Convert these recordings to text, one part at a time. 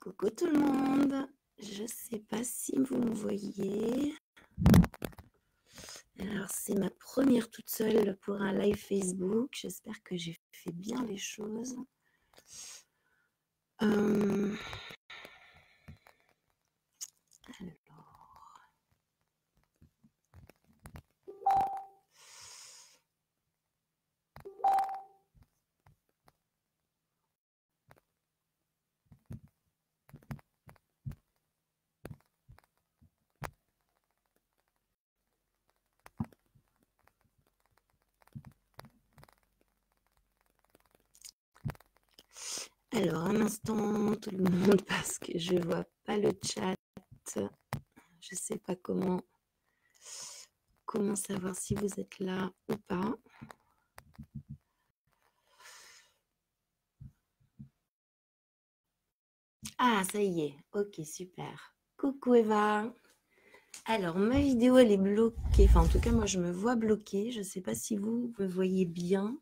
Coucou tout le monde, je ne sais pas si vous me voyez. Alors c'est ma première toute seule pour un live Facebook, j'espère que j'ai fait bien les choses. Alors. Alors, un instant, tout le monde, parce que je ne vois pas le chat. Je ne sais pas comment savoir si vous êtes là ou pas. Ah, ça y est. Ok, super. Coucou Eva. Alors, ma vidéo, elle est bloquée. Enfin, en tout cas, moi, je me vois bloquée. Je ne sais pas si vous me voyez bien.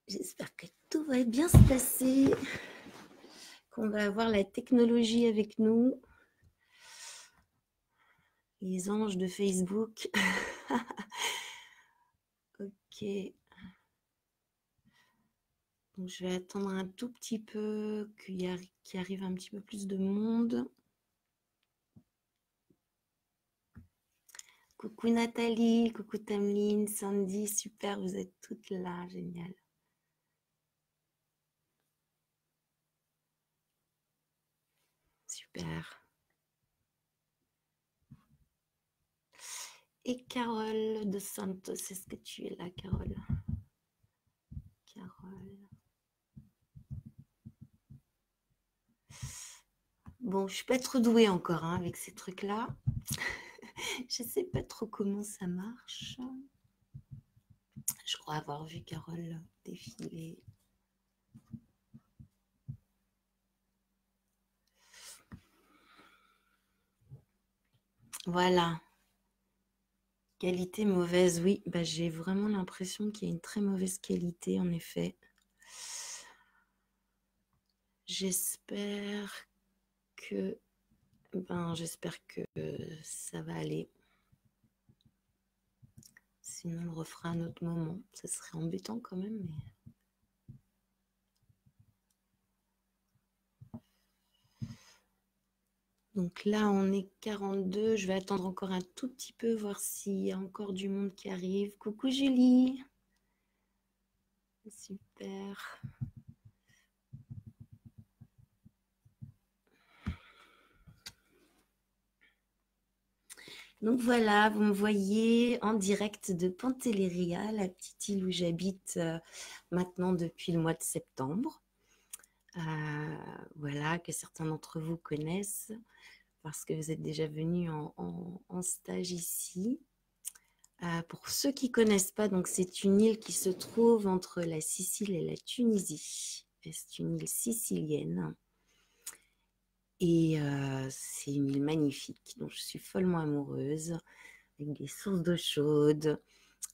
J'espère que tout va bien se passer, qu'on va avoir la technologie avec nous. Les anges de Facebook. Ok. Donc, je vais attendre un tout petit peu qu'il arrive un petit peu plus de monde. Coucou Nathalie, coucou Tameline, Sandy, super, vous êtes toutes là, génial. Super. Et Carole de Santos, est-ce que tu es là, Carole? Carole. Bon, je suis pas trop douée encore hein, avec ces trucs-là. Je sais pas trop comment ça marche. Je crois avoir vu Carole défiler. Voilà. Qualité mauvaise, oui. Bah, j'ai vraiment l'impression qu'il y a une très mauvaise qualité, en effet. J'espère que ça va aller. Sinon, on le refera à un autre moment. Ça serait embêtant quand même, mais... Donc là, on est 42. Je vais attendre encore un tout petit peu, voir s'il y a encore du monde qui arrive. Coucou Julie. Super. Donc voilà, vous me voyez en direct de Pantelleria, la petite île où j'habite maintenant depuis le mois de septembre. Voilà, que certains d'entre vous connaissent parce que vous êtes déjà venus en stage ici. Pour ceux qui ne connaissent pas, donc c'est une île qui se trouve entre la Sicile et la Tunisie. C'est une île sicilienne. Et c'est une île magnifique dont je suis follement amoureuse, avec des sources d'eau chaude,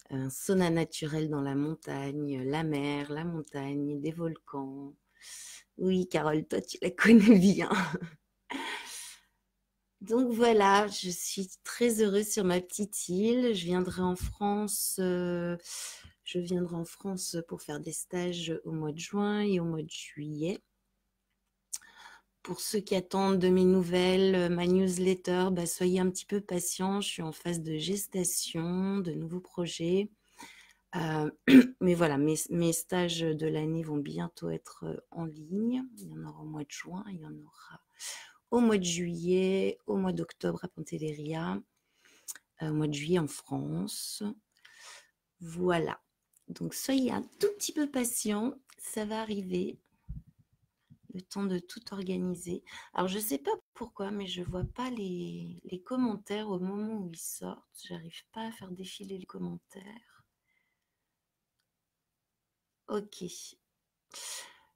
un sauna naturel dans la montagne, la mer, la montagne, des volcans. Oui, Carole, toi, tu la connais bien. Donc voilà, je suis très heureuse sur ma petite île. Je viendrai en France pour faire des stages au mois de juin et au mois de juillet. Pour ceux qui attendent de mes nouvelles, ma newsletter, soyez un petit peu patients. Je suis en phase de gestation, de nouveaux projets. Mais voilà, mes stages de l'année vont bientôt être en ligne. Il y en aura au mois de juin, il y en aura au mois de juillet, au mois d'octobre à Pantelleria, au mois de juillet en France. Voilà. Donc, soyez un tout petit peu patients. Ça va arriver. Le temps de tout organiser. Alors, je ne sais pas pourquoi, mais je ne vois pas les commentaires au moment où ils sortent. Je n'arrive pas à faire défiler les commentaires. Ok.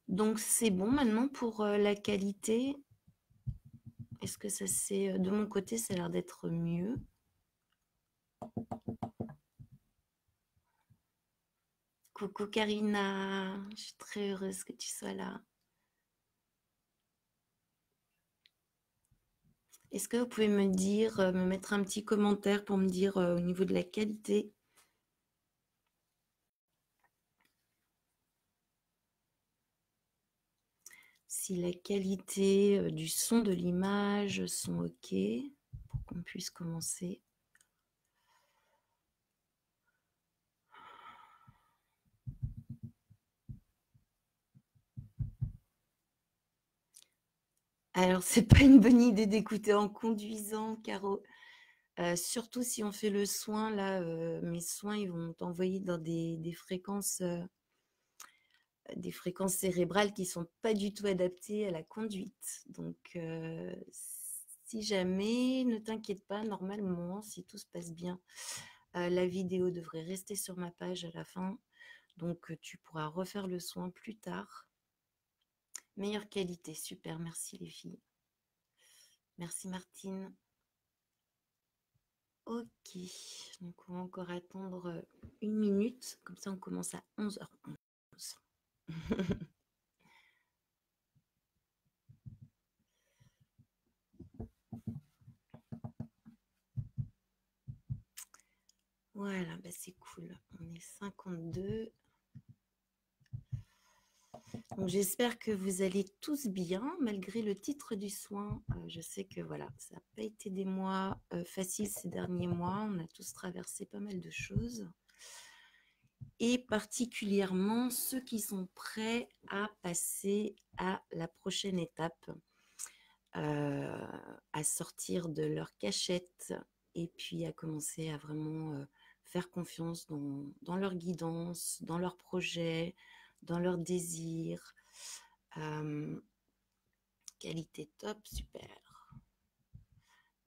Donc, c'est bon maintenant pour la qualité. Est-ce que ça c'est... De mon côté, ça a l'air d'être mieux. Coucou Karina, je suis très heureuse que tu sois là. Est-ce que vous pouvez me dire, me mettre un petit commentaire pour me dire au niveau de la qualité? Si la qualité du son, de l'image sont OK, pour qu'on puisse commencer. Alors, c'est pas une bonne idée d'écouter en conduisant, Caro. Surtout si on fait le soin, là, mes soins, ils vont t'envoyer dans des fréquences cérébrales qui sont pas du tout adaptées à la conduite. Donc, si jamais, ne t'inquiète pas, normalement, si tout se passe bien, la vidéo devrait rester sur ma page à la fin. Donc, tu pourras refaire le soin plus tard. Meilleure qualité, super, merci les filles. Merci Martine. Ok, donc on va encore attendre 1 minute, comme ça on commence à 11h11. Voilà, bah c'est cool. On est 52. Donc j'espère que vous allez tous bien, malgré le titre du soin. Je sais que voilà, ça n'a pas été des mois faciles ces derniers mois. On a tous traversé pas mal de choses. Et particulièrement ceux qui sont prêts à passer à la prochaine étape, à sortir de leur cachette et puis à commencer à vraiment faire confiance dans leur guidance, dans leurs projets, dans leurs désirs. Qualité top, super.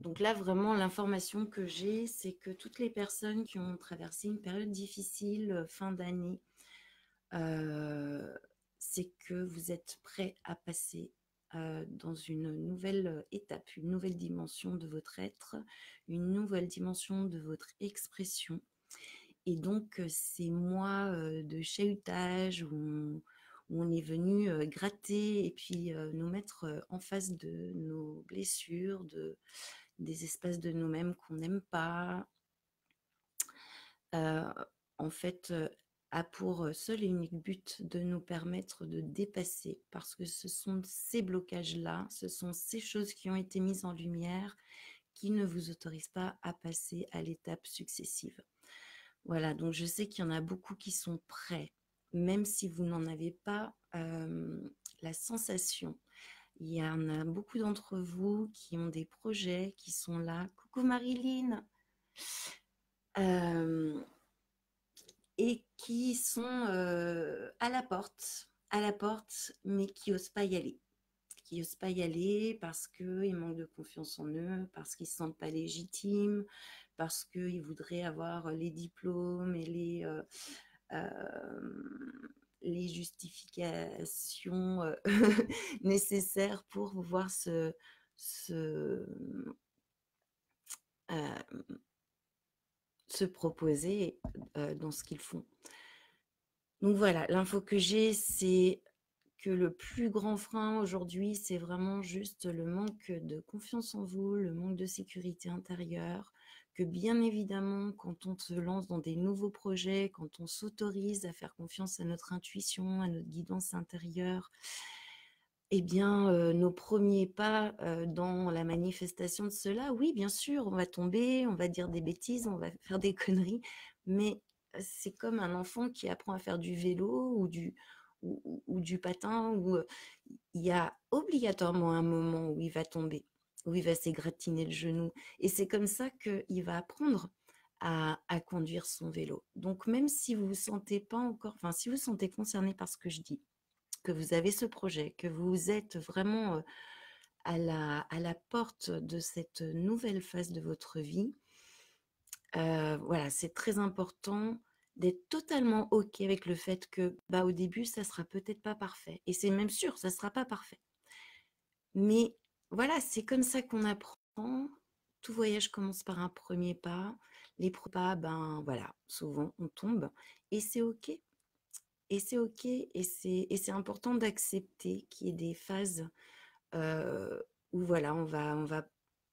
Donc là, vraiment, l'information que j'ai, c'est que toutes les personnes qui ont traversé une période difficile, fin d'année, c'est que vous êtes prêts à passer dans une nouvelle étape, une nouvelle dimension de votre être, une nouvelle dimension de votre expression. Et donc, ces mois de chahutage où on est venu gratter et puis nous mettre en face de nos blessures, des espaces de nous-mêmes qu'on n'aime pas, en fait, a pour seul et unique but de nous permettre de dépasser, parce que ce sont ces blocages-là, ce sont ces choses qui ont été mises en lumière qui ne vous autorisent pas à passer à l'étape successive. Voilà, donc je sais qu'il y en a beaucoup qui sont prêts, même si vous n'en avez pas la sensation. Il y en a beaucoup d'entre vous qui ont des projets qui sont là. Coucou Marilyn, et qui sont à la porte, mais qui n'osent pas y aller. Qui n'osent pas y aller parce qu'ils manquent de confiance en eux, parce qu'ils ne se sentent pas légitimes, parce qu'ils voudraient avoir les diplômes et les justifications nécessaires pour pouvoir se proposer dans ce qu'ils font. Donc voilà, l'info que j'ai, c'est que le plus grand frein aujourd'hui, c'est vraiment juste le manque de confiance en vous, le manque de sécurité intérieure, que bien évidemment, quand on se lance dans des nouveaux projets, quand on s'autorise à faire confiance à notre intuition, à notre guidance intérieure, eh bien, nos premiers pas dans la manifestation de cela, oui, bien sûr, on va tomber, on va dire des bêtises, on va faire des conneries, mais c'est comme un enfant qui apprend à faire du vélo ou du patin, où il y a obligatoirement un moment où il va tomber, où il va s'égratigner le genou. Et c'est comme ça qu'il va apprendre à conduire son vélo. Donc, même si vous vous sentez pas encore, enfin, si vous vous sentez concerné par ce que je dis, que vous avez ce projet, que vous êtes vraiment à la porte de cette nouvelle phase de votre vie, voilà, c'est très important d'être totalement OK avec le fait que, bah, au début, ça sera peut-être pas parfait. Et c'est même sûr, ça sera pas parfait. Mais voilà, c'est comme ça qu'on apprend. Tout voyage commence par un premier pas. Les pas, ben voilà, souvent on tombe. Et c'est OK. Et c'est OK. Et c'est important d'accepter qu'il y ait des phases où voilà, on va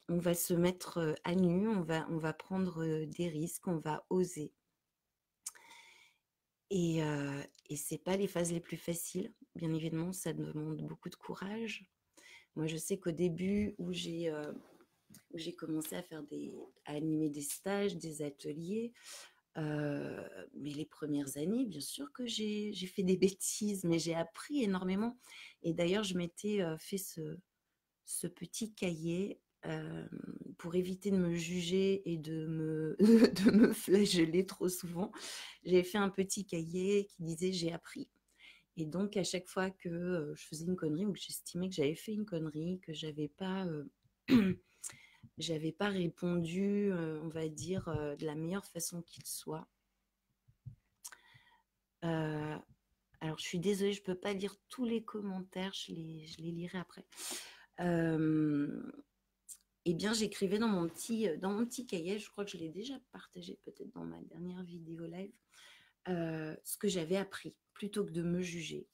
on va se mettre à nu, on va prendre des risques, on va oser. Et c'est pas les phases les plus faciles. Bien évidemment, ça demande beaucoup de courage. Moi, je sais qu'au début où j'ai commencé à animer des stages, des ateliers, mais les premières années, bien sûr que j'ai fait des bêtises, mais j'ai appris énormément. Et d'ailleurs, je m'étais fait ce petit cahier pour éviter de me juger et de me flageller trop souvent. J'avais fait un petit cahier qui disait j'ai appris. Et donc, à chaque fois que je faisais une connerie ou que j'estimais que j'avais fait une connerie, que j'avais pas répondu, on va dire, de la meilleure façon qu'il soit. Alors, je suis désolée, je ne peux pas lire tous les commentaires, je les lirai après. Eh bien, j'écrivais dans mon petit cahier, je crois que je l'ai déjà partagé peut-être dans ma dernière vidéo live, ce que j'avais appris, plutôt que de me juger,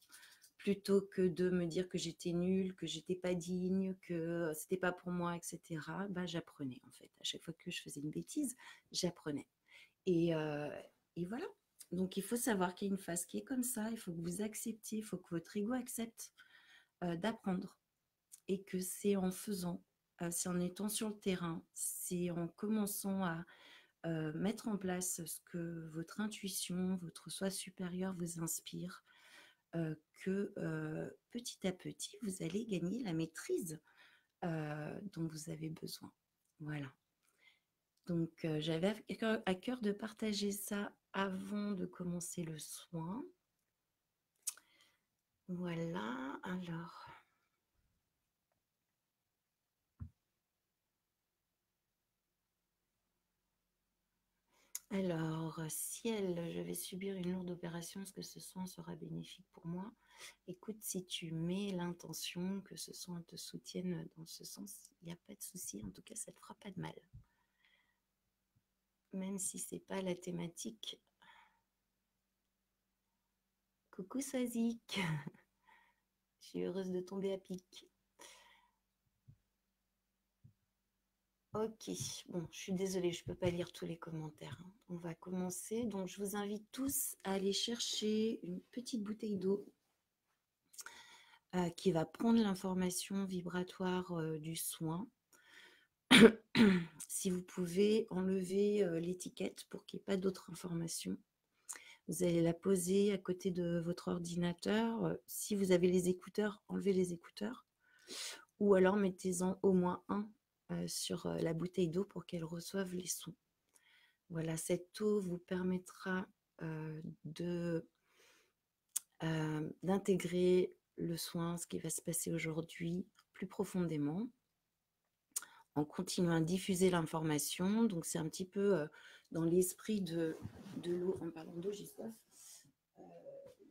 plutôt que de me dire que j'étais nulle, que j'étais pas digne, que c'était pas pour moi, etc. Bah, j'apprenais en fait. À chaque fois que je faisais une bêtise, j'apprenais. Et, et voilà. Donc, il faut savoir qu'il y a une phase qui est comme ça. Il faut que vous acceptiez, il faut que votre ego accepte d'apprendre. Et que c'est en faisant, c'est en étant sur le terrain, c'est en commençant à mettre en place ce que votre intuition, votre soi supérieur vous inspire, que petit à petit, vous allez gagner la maîtrise dont vous avez besoin. Voilà. Donc, j'avais à cœur de partager ça avant de commencer le soin. Voilà, alors. Alors, ciel, je vais subir une lourde opération, est-ce que ce soin sera bénéfique pour moi? Écoute, si tu mets l'intention que ce soin te soutienne dans ce sens, il n'y a pas de souci, en tout cas, ça ne te fera pas de mal. Même si c'est pas la thématique. Coucou Swazik, je suis heureuse de tomber à pic. Ok, bon, je suis désolée, je ne peux pas lire tous les commentaires. On va commencer. Donc, je vous invite tous à aller chercher une petite bouteille d'eau qui va prendre l'information vibratoire du soin. Si vous pouvez enlever l'étiquette pour qu'il n'y ait pas d'autres informations. Vous allez la poser à côté de votre ordinateur. Si vous avez les écouteurs, enlevez les écouteurs. Ou alors mettez-en au moins un sur la bouteille d'eau pour qu'elle reçoive les sons. Voilà, cette eau vous permettra d'intégrer le soin, ce qui va se passer aujourd'hui, plus profondément, en continuant à diffuser l'information. Donc, c'est un petit peu dans l'esprit de l'eau, en parlant d'eau, j'ai soif,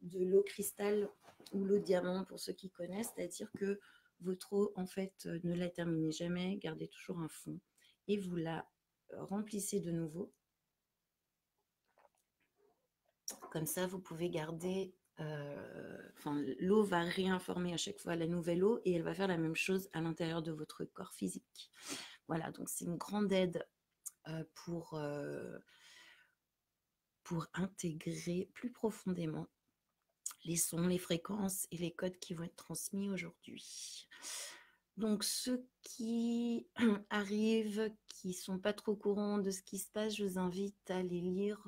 de l'eau cristal ou l'eau diamant pour ceux qui connaissent, c'est-à-dire que votre eau, en fait, ne la terminez jamais, gardez toujours un fond et vous la remplissez de nouveau. Comme ça, vous pouvez garder... l'eau va réinformer à chaque fois la nouvelle eau et elle va faire la même chose à l'intérieur de votre corps physique. Voilà, donc c'est une grande aide pour intégrer plus profondément les sons, les fréquences et les codes qui vont être transmis aujourd'hui. Donc, ceux qui arrivent, qui ne sont pas trop courants de ce qui se passe, je vous invite à aller lire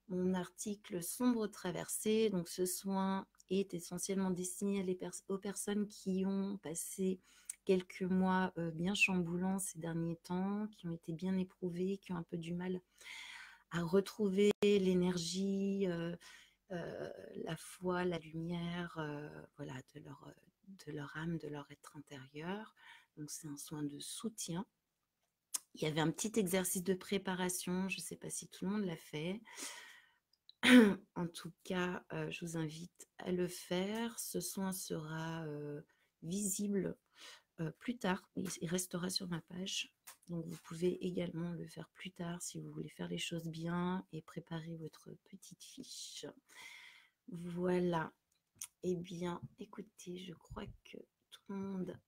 mon article Sombre traversée. Donc, ce soin est essentiellement destiné aux personnes qui ont passé quelques mois bien chamboulants ces derniers temps, qui ont été bien éprouvés, qui ont un peu du mal à retrouver l'énergie, la foi, la lumière, voilà, de leur âme, de leur être intérieur. Donc, c'est un soin de soutien. Il y avait un petit exercice de préparation, je ne sais pas si tout le monde l'a fait. En tout cas, je vous invite à le faire. Ce soin sera visible plus tard. Il restera sur ma page. Donc, vous pouvez également le faire plus tard si vous voulez faire les choses bien et préparer votre petite fiche. Voilà. Eh bien, écoutez, je crois que tout le monde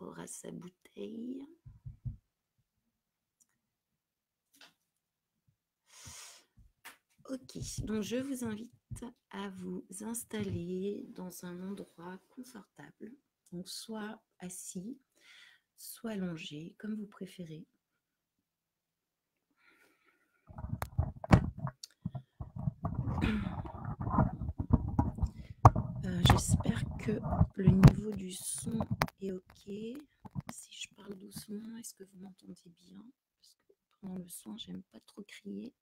aura sa bouteille. Ok, donc je vous invite à vous installer dans un endroit confortable, donc soit assis, soit allongé, comme vous préférez. J'espère que le niveau du son est ok. Si je parle doucement, est-ce que vous m'entendez bien? Parce que pendant le soin, j'aime pas trop crier.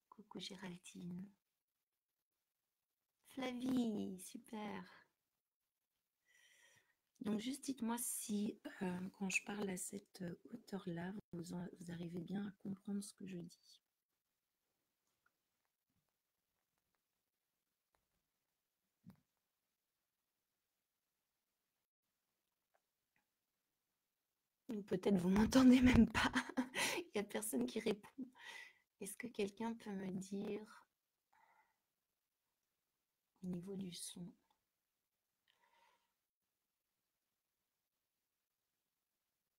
Coucou Géraldine. Flavie, super. Donc juste dites-moi si quand je parle à cette hauteur-là, vous arrivez bien à comprendre ce que je dis. Ou peut-être vous m'entendez même pas. Il n'y a personne qui répond. Est-ce que quelqu'un peut me dire au niveau du son?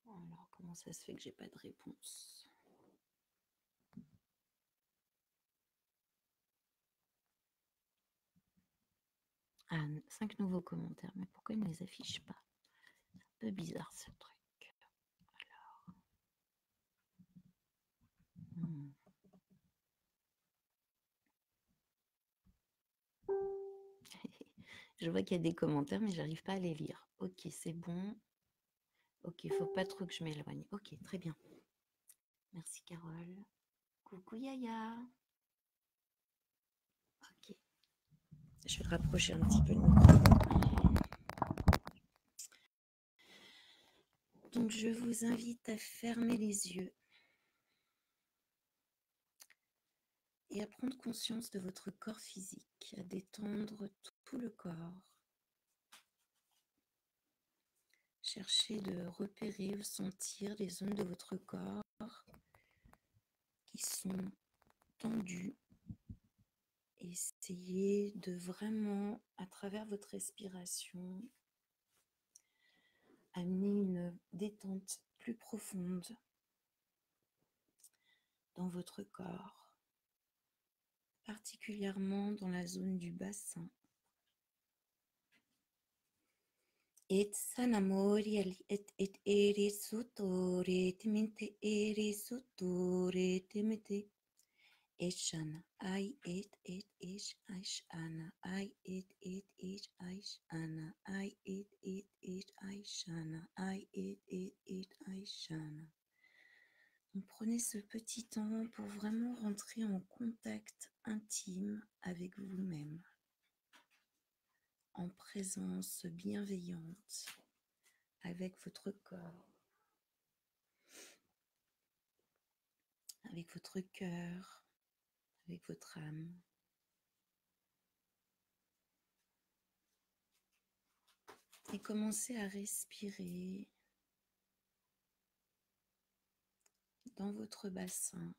Alors, comment ça se fait que j'ai pas de réponse? Ah, 5 nouveaux commentaires, mais pourquoi ils ne les affichent pas? C'est un peu bizarre ce truc. Alors. Je vois qu'il y a des commentaires, mais j'arrive pas à les lire. Ok, c'est bon. Ok, il faut pas trop que je m'éloigne. Ok, très bien. Merci Carole. Coucou Yaya. Ok. Je vais rapprocher un petit peu le micro. Donc je vous invite à fermer les yeux et à prendre conscience de votre corps physique, à détendre tout le corps. Cherchez de repérer ou sentir les zones de votre corps qui sont tendues. Essayez de vraiment, à travers votre respiration, amener une détente plus profonde dans votre corps, particulièrement dans la zone du bassin. Et sanamori et eri sutore timinte eri sutore timite eshana ai et ish aishana ai et ish aishana ai et ish aishana ai et aishana. Donc, prenez ce petit temps pour vraiment rentrer en contact intime avec vous-même, en présence bienveillante avec votre corps, avec votre cœur, avec votre âme. Et commencez à respirer dans votre bassin.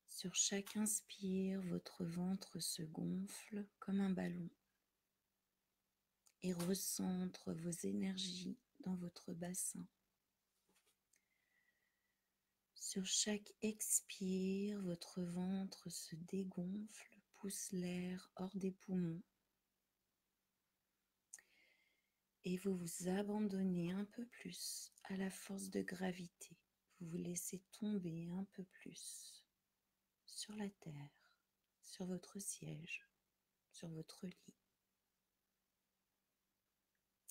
Sur chaque inspire, votre ventre se gonfle comme un ballon et recentre vos énergies dans votre bassin. Sur chaque expire, votre ventre se dégonfle, pousse l'air hors des poumons et vous vous abandonnez un peu plus à la force de gravité. Vous vous laissez tomber un peu plus sur la terre, sur votre siège, sur votre lit.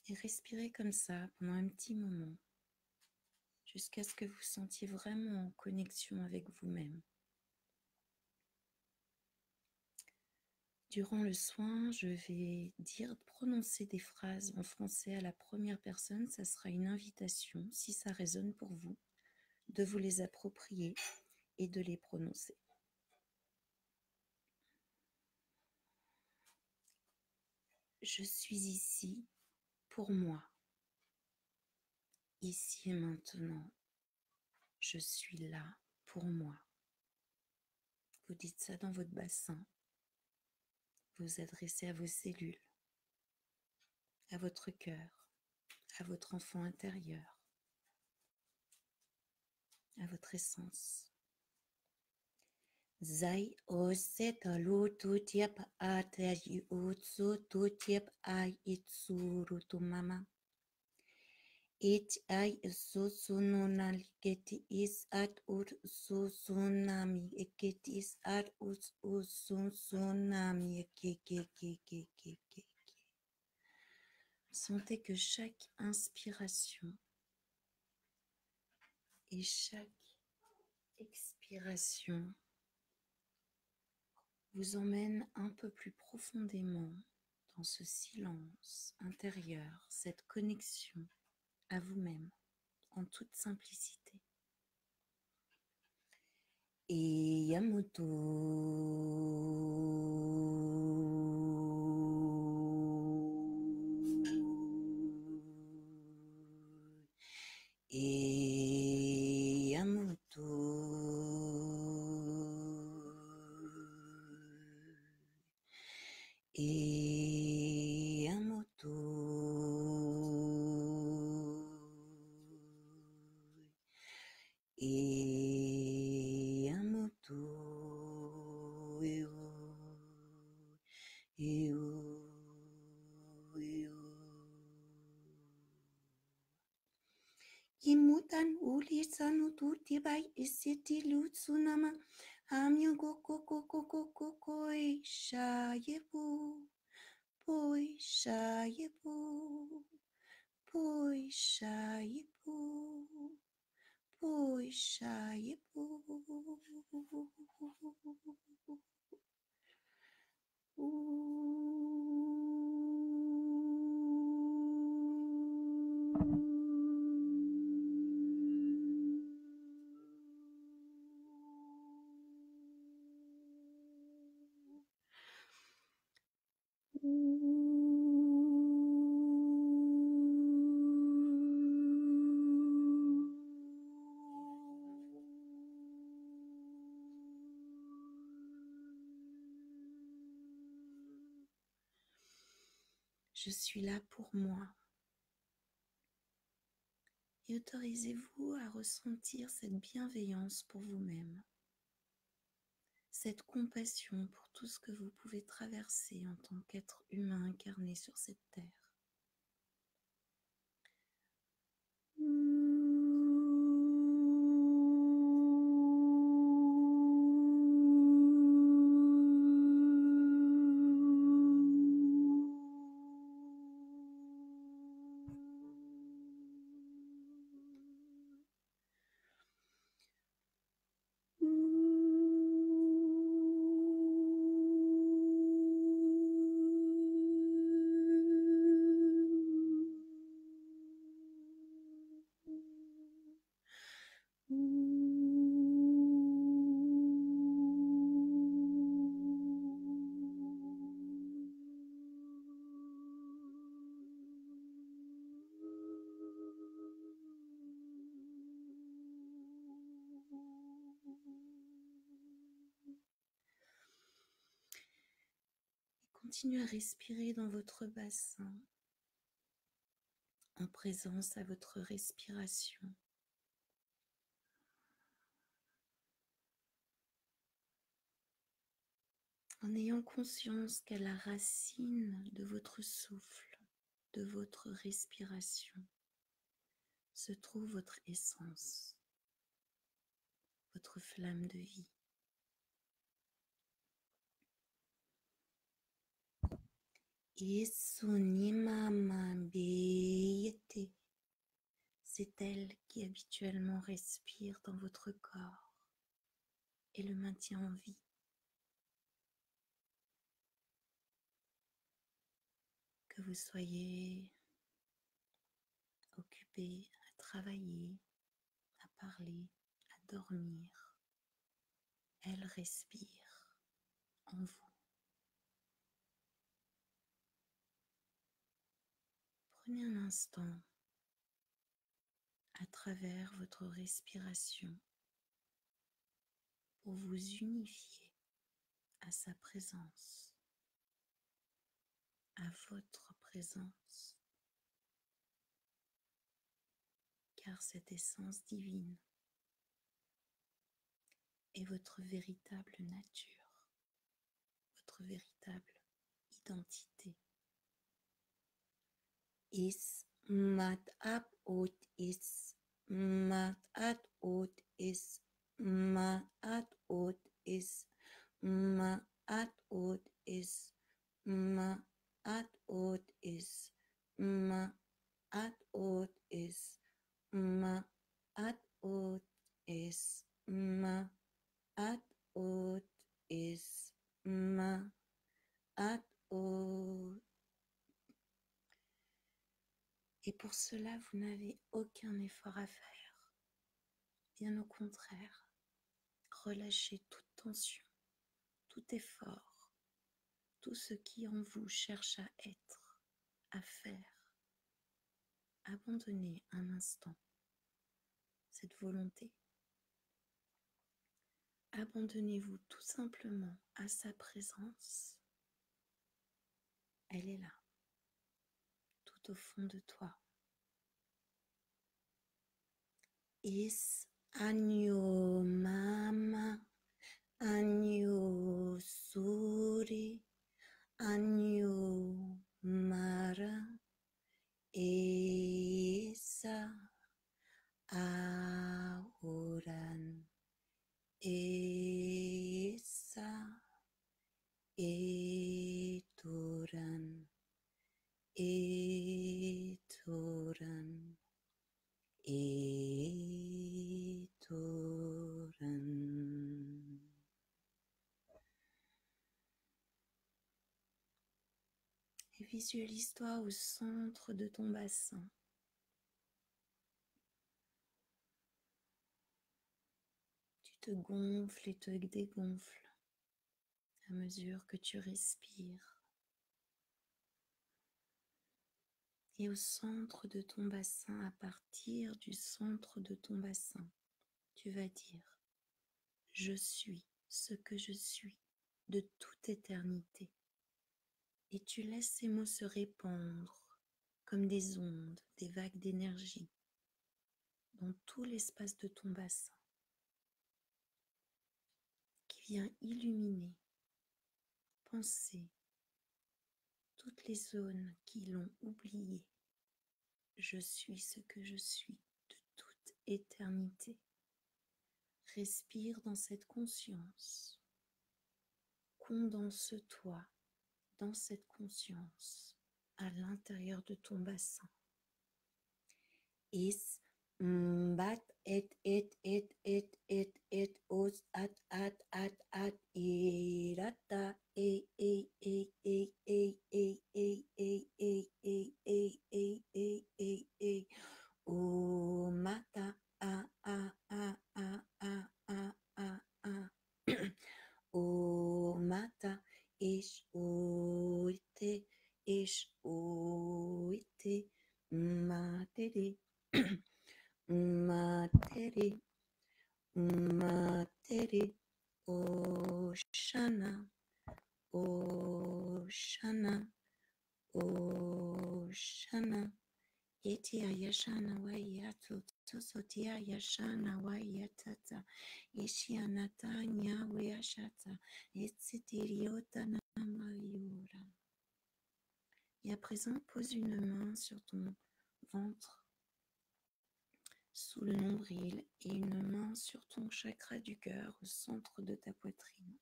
Et respirez comme ça pendant un petit moment, jusqu'à ce que vous sentiez vraiment en connexion avec vous-même. Durant le soin, je vais prononcer des phrases en français à la première personne. Ça sera une invitation, si ça résonne pour vous, de vous les approprier et de les prononcer. Je suis ici pour moi. Ici et maintenant, je suis là pour moi. Vous dites ça dans votre bassin. Vous adressez à vos cellules, à votre cœur, à votre enfant intérieur, à votre essence. Zai ose talu tutiep atei utsu tutiep ai itsuru tu mama. It ai susununal keti is at ut susunami eketi is at ut susunami ke. Sentez que chaque inspiration et chaque expiration vous emmène un peu plus profondément dans ce silence intérieur, cette connexion à vous-même en toute simplicité. Et Yamoto et Yamoto et Yamoto et Yamoto Imutan ulisanu tutibai isiti lutsunama amyo koi shayebu poi shayebu poi shayebu poi shayebu Je suis là pour moi. Et autorisez-vous à ressentir cette bienveillance pour vous-même, cette compassion pour tout ce que vous pouvez traverser en tant qu'être humain incarné sur cette terre. Continuez à respirer dans votre bassin, en présence à votre respiration. En ayant conscience qu'à la racine de votre souffle, de votre respiration, se trouve votre essence, votre flamme de vie. C'est elle qui habituellement respire dans votre corps et le maintient en vie. Que vous soyez occupé à travailler, à parler, à dormir, elle respire en vous. Prenez un instant à travers votre respiration pour vous unifier à sa présence, à votre présence. car cette essence divine est votre véritable nature, votre véritable identité. Is mat at ot is mat at ot is mat at ot is mat at ot is mat at ot is mat at ot is mat at ot is mat at ot is mat at ot. Et pour cela, vous n'avez aucun effort à faire. Bien au contraire, relâchez toute tension, tout effort, tout ce qui en vous cherche à être, à faire. Abandonnez un instant cette volonté. Abandonnez-vous tout simplement à sa présence. Elle est là, tout au fond de toi. Is anyo mama, anyo suri, anyo mara, esa ahoran, esa etoran, etoran, etoran. Et visualise-toi au centre de ton bassin. Tu te gonfles et te dégonfles à mesure que tu respires. Et au centre de ton bassin, à partir du centre de ton bassin, tu vas dire « Je suis ce que je suis de toute éternité ». Et tu laisses ces mots se répandre comme des ondes, des vagues d'énergie dans tout l'espace de ton bassin qui vient illuminer, penser toutes les zones qui l'ont oublié. Je suis ce que je suis de toute éternité. Respire dans cette conscience. Condense-toi dans cette conscience à l'intérieur de ton bassin. Is bat et os at irata o mata o mata ish oite materi materi materi oshana oshana oshana Yetia yashana wayatu tusotia yashana wayatata ishianatanya wayashata etsitiriota namayura. Et à présent, pose une main sur ton ventre, sous le nombril, et une main sur ton chakra du cœur, au centre de ta poitrine.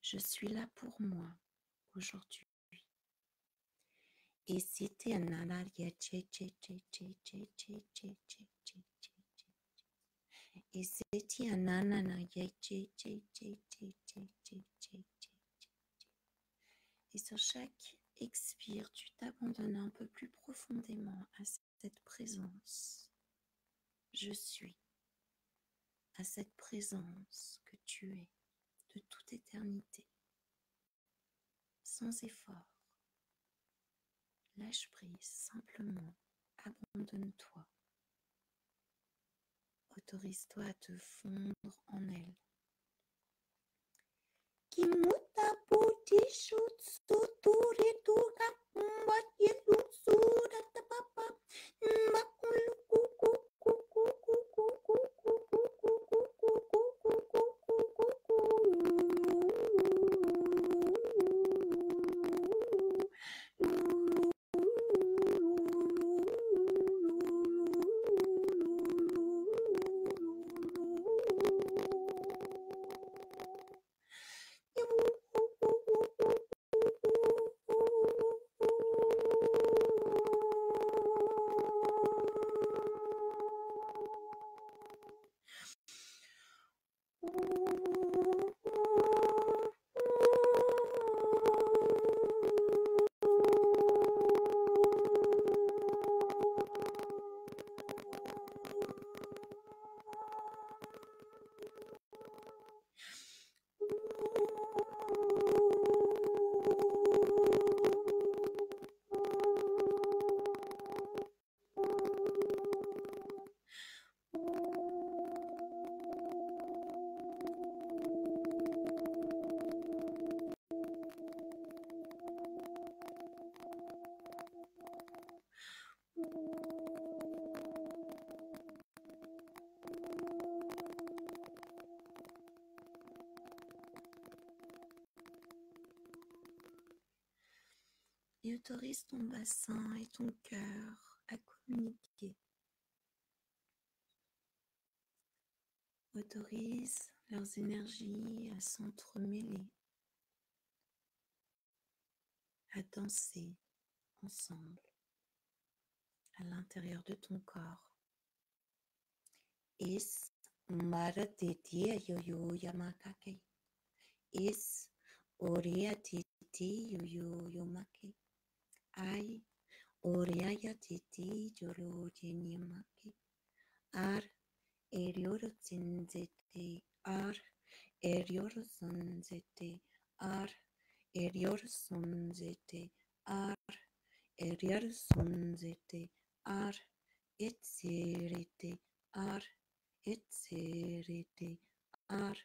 Je suis là pour moi, aujourd'hui. Et c'était un alaria et c'était un ananaria et sur chaque expire, tu t'abandonnes un peu plus profondément à cette présence. Je suis, à cette présence que tu es de toute éternité, sans effort. Lâche prise, simplement, abandonne-toi. Autorise-toi à te fondre en elle. Kimuta puti shutsu turi tuga mbati lutsura tapapa makulu et autorise ton bassin et ton cœur à communiquer. Autorise leurs énergies à s'entremêler, à danser ensemble à l'intérieur de ton corps. Is maratiti yoyo yamakake. Is oriatiti yoyo yomake. Ai oriayatiti yoro jinyamake. Ar erioro zinzete. Ar erioro zonzete. Ar erioro zonzete. Ar erioro zonzete. Ar etzerete. Ar etserete. Ar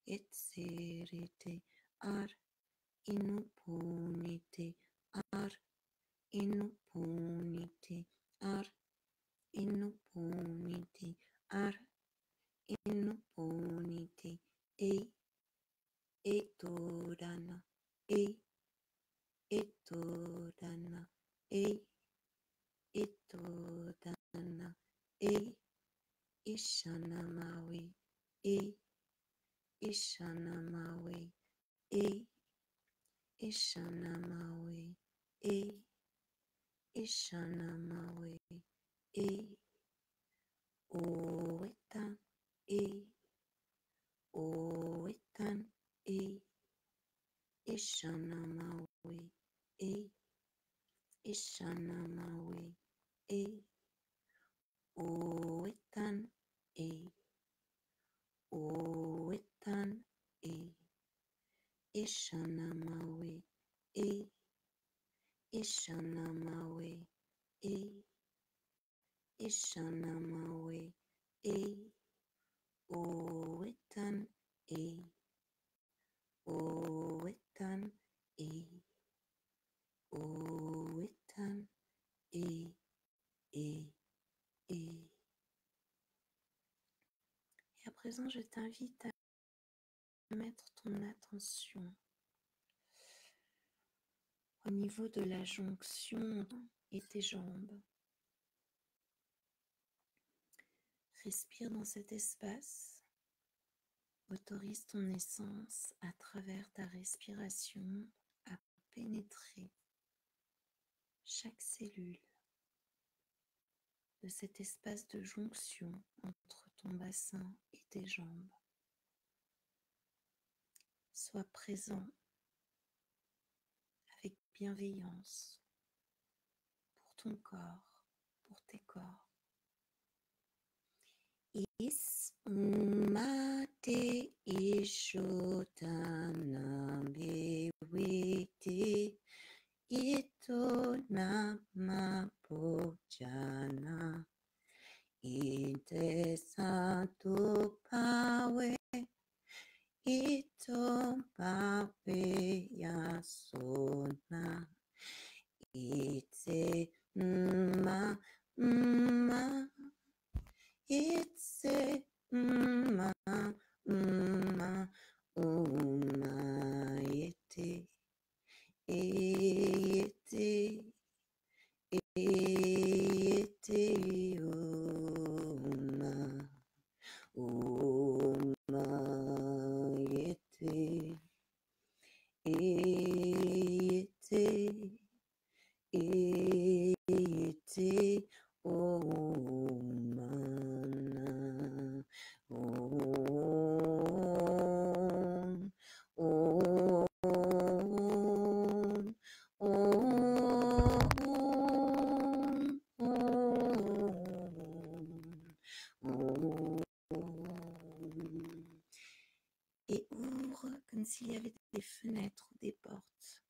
etserete. Ar inupunite. Ar inupunite. Ar inupunite. Ar inupunite. Etorana. Etorana. Etorana. Ishanamawe. Ishanamawe. Ishanamawe. Ishanamawe. Oetan. Oetan. Ishanamawe. Ishanamawe. Oetan. Oetan. Ishanamawe. Ishanamawe. Ishanamawe. Oetan. Oetan. Oetan. Et à présent, je t'invite à mettre ton attention au niveau de la jonction et tes jambes. Respire dans cet espace. Autorise ton essence à travers ta respiration à pénétrer chaque cellule de cet espace de jonction entre ton bassin et tes jambes. Sois présent avec bienveillance pour ton corps, pour tes corps. Is mate ishotana bewite ito nama pojana ite santo pawe ito pawe yasona ite ma it's a ma ete et ouvre comme s'il y avait des fenêtres ou des portes,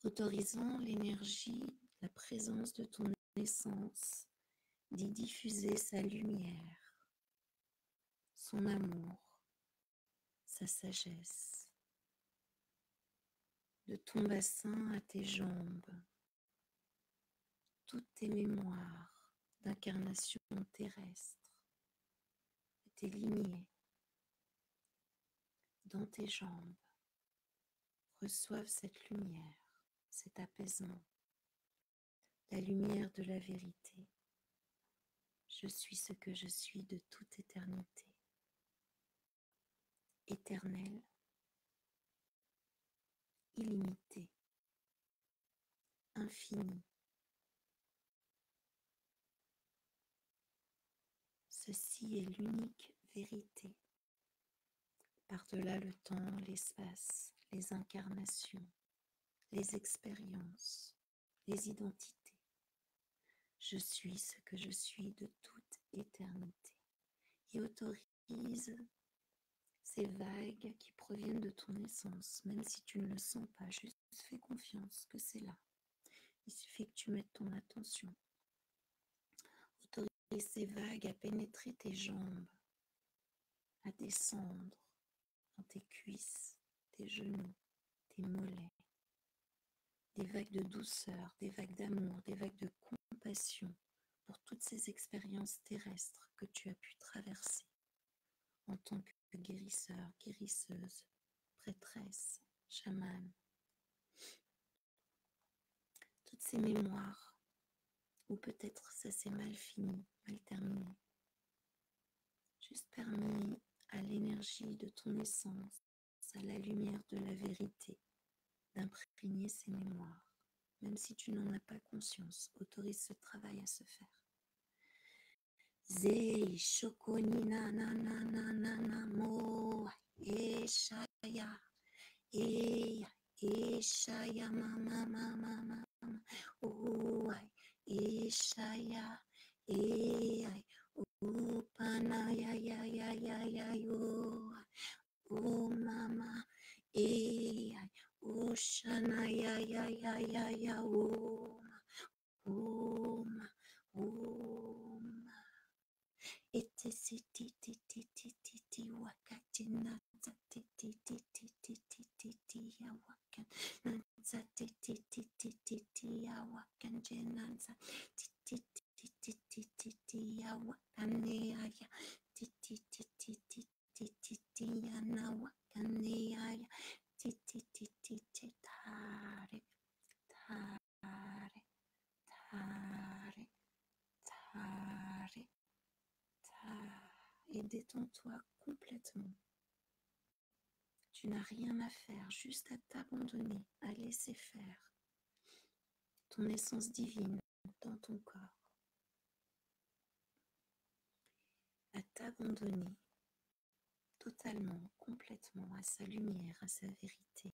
autorisant l'énergie, la présence de ton essence d'y diffuser sa lumière, son amour, sa sagesse, de ton bassin à tes jambes, toutes tes mémoires d'incarnation terrestre, tes lignées dans tes jambes reçoivent cette lumière cet apaisement, la lumière de la vérité. Je suis ce que je suis de toute éternité, éternel, illimité, infini. Ceci est l'unique vérité. Par-delà le temps, l'espace, les incarnations, les expériences, les identités. Je suis ce que je suis de toute éternité et autorise ces vagues qui proviennent de ton essence, même si tu ne le sens pas, juste fais confiance que c'est là. Il suffit que tu mettes ton attention. Autorise ces vagues à pénétrer tes jambes, à descendre dans tes cuisses, tes genoux, tes mollets. Des vagues de douceur, des vagues d'amour, des vagues de compassion pour toutes ces expériences terrestres que tu as pu traverser en tant que guérisseur, guérisseuse, prêtresse, chamane. Toutes ces mémoires, ou peut-être ça s'est mal fini, mal terminé. Juste permis à l'énergie de ton essence, à la lumière de la vérité, d'imprégner ces mémoires. Même si tu n'en as pas conscience, autorise ce travail à se faire. Zei shokoni na na na na na na mo eshaya eshaya mama mama mama oai eshaya ai upana ya yo o mama ai oshana ya Om, Om, ete si ti wakati na za ti ya wakan na za ti ya wakan jenanza ti ya wakan ya ti ya na wakan ya tare et détends-toi complètement. Tu n'as rien à faire, juste à t'abandonner, à laisser faire ton essence divine dans ton corps, à t'abandonner totalement, complètement à sa lumière, à sa vérité,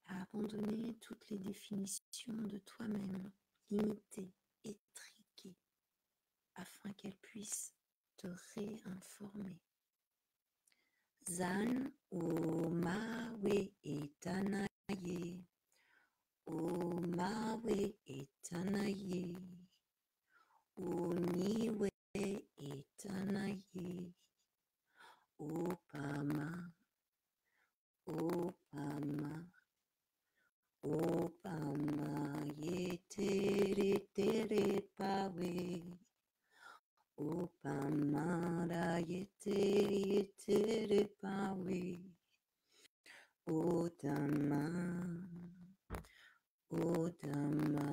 à abandonner toutes les définitions de toi-même, limitées, étriquées, afin qu'elle puisse te réinformer. Zan o mawe etanaye, o mawe etanaye, o niwe etanaye, o pama, o pama, o pama yetere tere pawe. O pamara yetere pawe, o dhamma, o dhamma,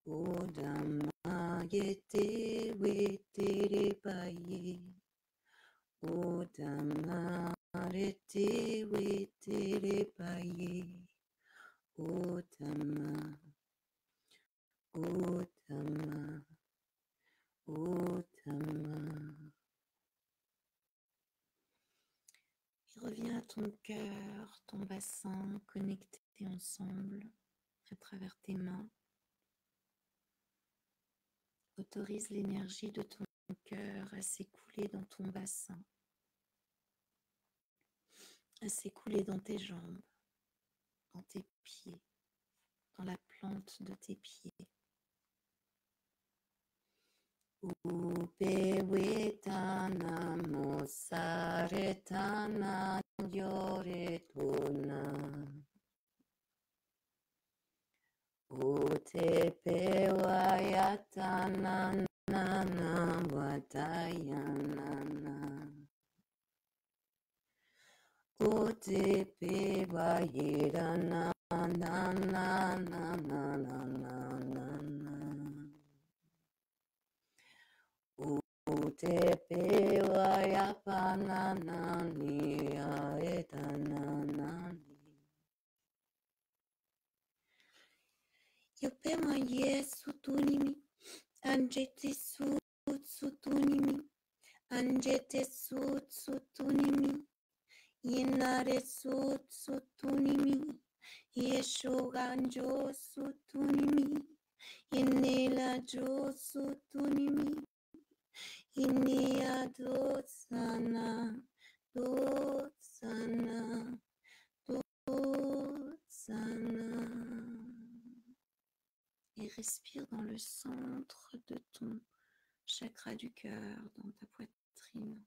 o dhamma yetere paye, o dhamma yetere paye, o dhamma, o dhamma. O Dhamma. Et reviens à ton cœur, ton bassin, connectés ensemble à travers tes mains. Autorise l'énergie de ton cœur à s'écouler dans ton bassin, à s'écouler dans tes jambes, dans tes pieds, dans la plante de tes pieds. Upewetana mosaretana yoretona Utepewayatana nana watayanana O te pe wa ye da na na na na na na na na na. O te pe wa ya pa na na ni a e ta na na ni. Yo pe ma ye sutunimi. Anjete sutunimi. Anjete sutunimi. Inare sutunimi. Yeshoganjo sutunimi. Inela jo sutunimi. Inia dotsana. Dotsana. Dotsana. Et respire dans le centre de ton chakra du cœur, dans ta poitrine.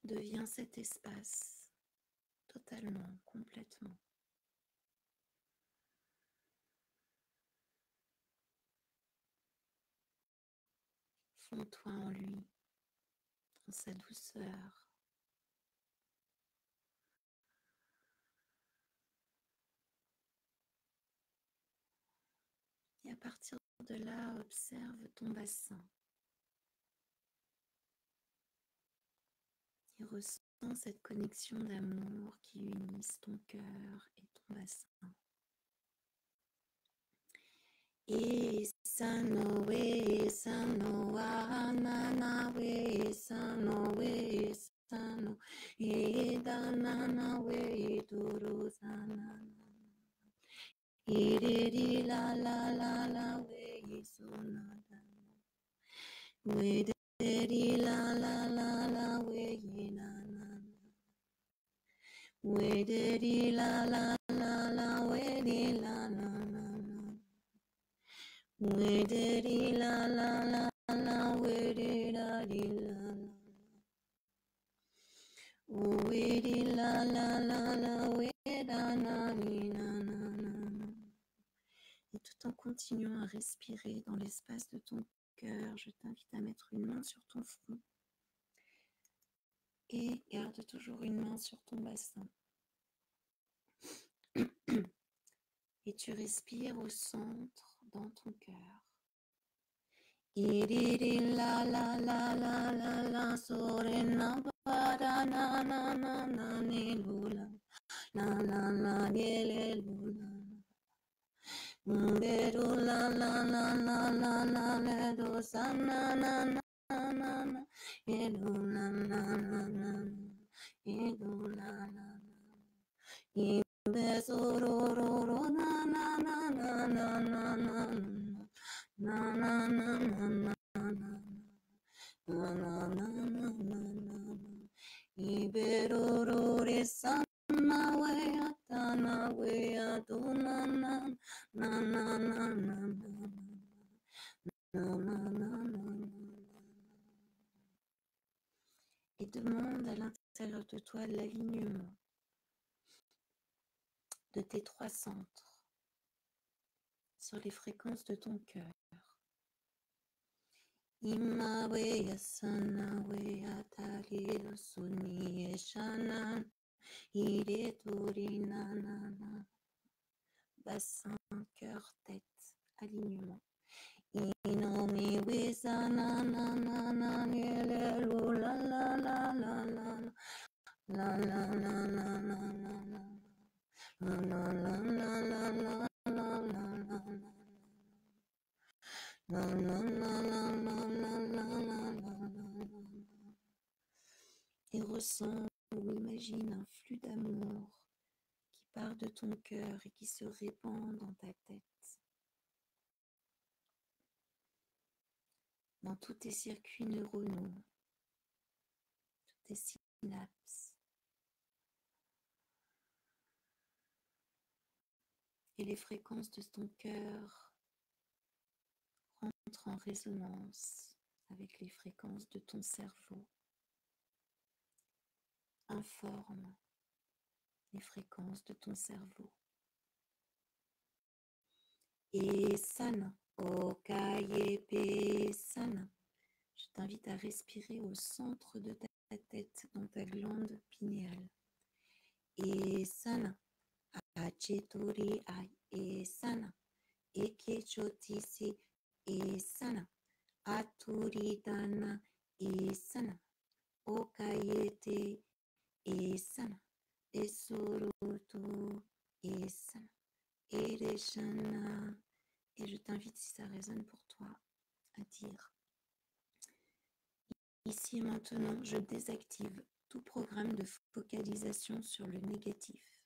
Deviens cet espace totalement, complètement. Fonds-toi en lui, en sa douceur. Et à partir de là, observe ton bassin. Et ressens cette connexion d'amour qui unisse ton cœur et ton bassin. E sano we sano anana we sano e danana we duru sanana e la la la la we sonada we de la la la la we na na we de la la la la we la na na we did la la la la, we did la we did la la la la, we da na na. Et tout en continuant à respirer dans l'espace de ton cœur, je t'invite à mettre une main sur ton front et garde toujours une main sur ton bassin. Et tu respires au centre dans ton cœur. Iriri la la la la la la sorena para na na na na ne lula la la la ne lula beru la la la la la la le do sa na na na na na e lula na na na e lula na na e besororo na na na na na na na na na na na Iberorore sama we atana we aduna na na na na na. Et demande à l'intérieur de toi l'alignement de tes trois centres sur les fréquences de ton cœur. Ima we asana we atari suni eshana ire turi na na na. Bassin, cœur, tête, alignement. Inomi we sana na na na le la la la la la la la la la la la la la et ressens ou imagine un flux d'amour qui part de ton cœur et qui se répand dans ta tête, dans tous tes circuits neuronaux, toutes tes synapses. Et les fréquences de ton cœur rentrent en résonance avec les fréquences de ton cerveau. Informe les fréquences de ton cerveau. Et sana, okayepe sana. Je t'invite à respirer au centre de ta tête, dans ta glande pinéale. Et sana, achetori ai, et sana, ekechotisi, et sana, aturidana, et sana, okayete, et sana, esurutu, et sana, ereshana. Et je t'invite, si ça résonne pour toi, à dire: ici et maintenant, je désactive tout programme de focalisation sur le négatif.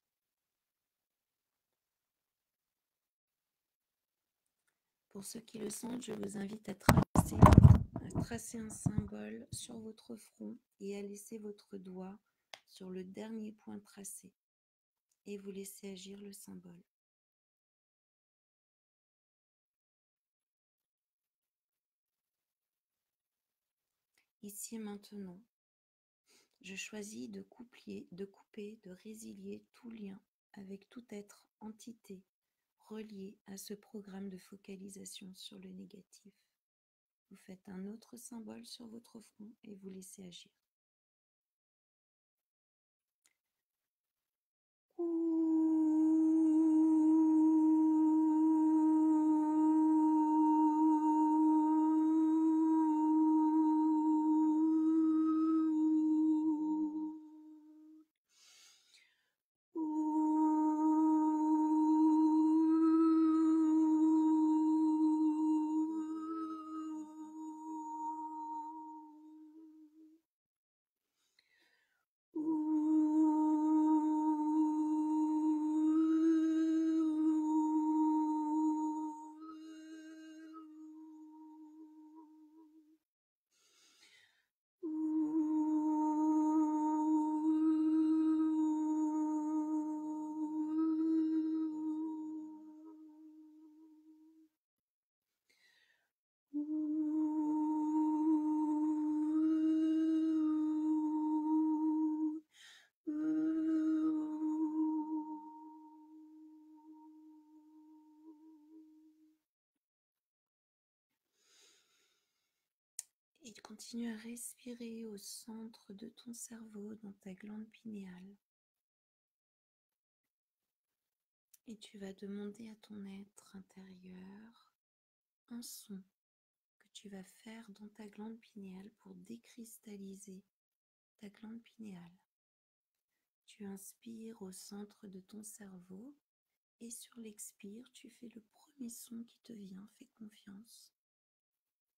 Pour ceux qui le sentent, je vous invite à tracer un symbole sur votre front et à laisser votre doigt sur le dernier point tracé. Et vous laissez agir le symbole. Ici et maintenant, je choisis de couper, de résilier tout lien avec tout être, entité, relié à ce programme de focalisation sur le négatif. Vous faites un autre symbole sur votre front et vous laissez agir. Et continue à respirer au centre de ton cerveau, dans ta glande pinéale. Et tu vas demander à ton être intérieur un son que tu vas faire dans ta glande pinéale pour décristalliser ta glande pinéale. Tu inspires au centre de ton cerveau et sur l'expire, tu fais le premier son qui te vient, fais confiance,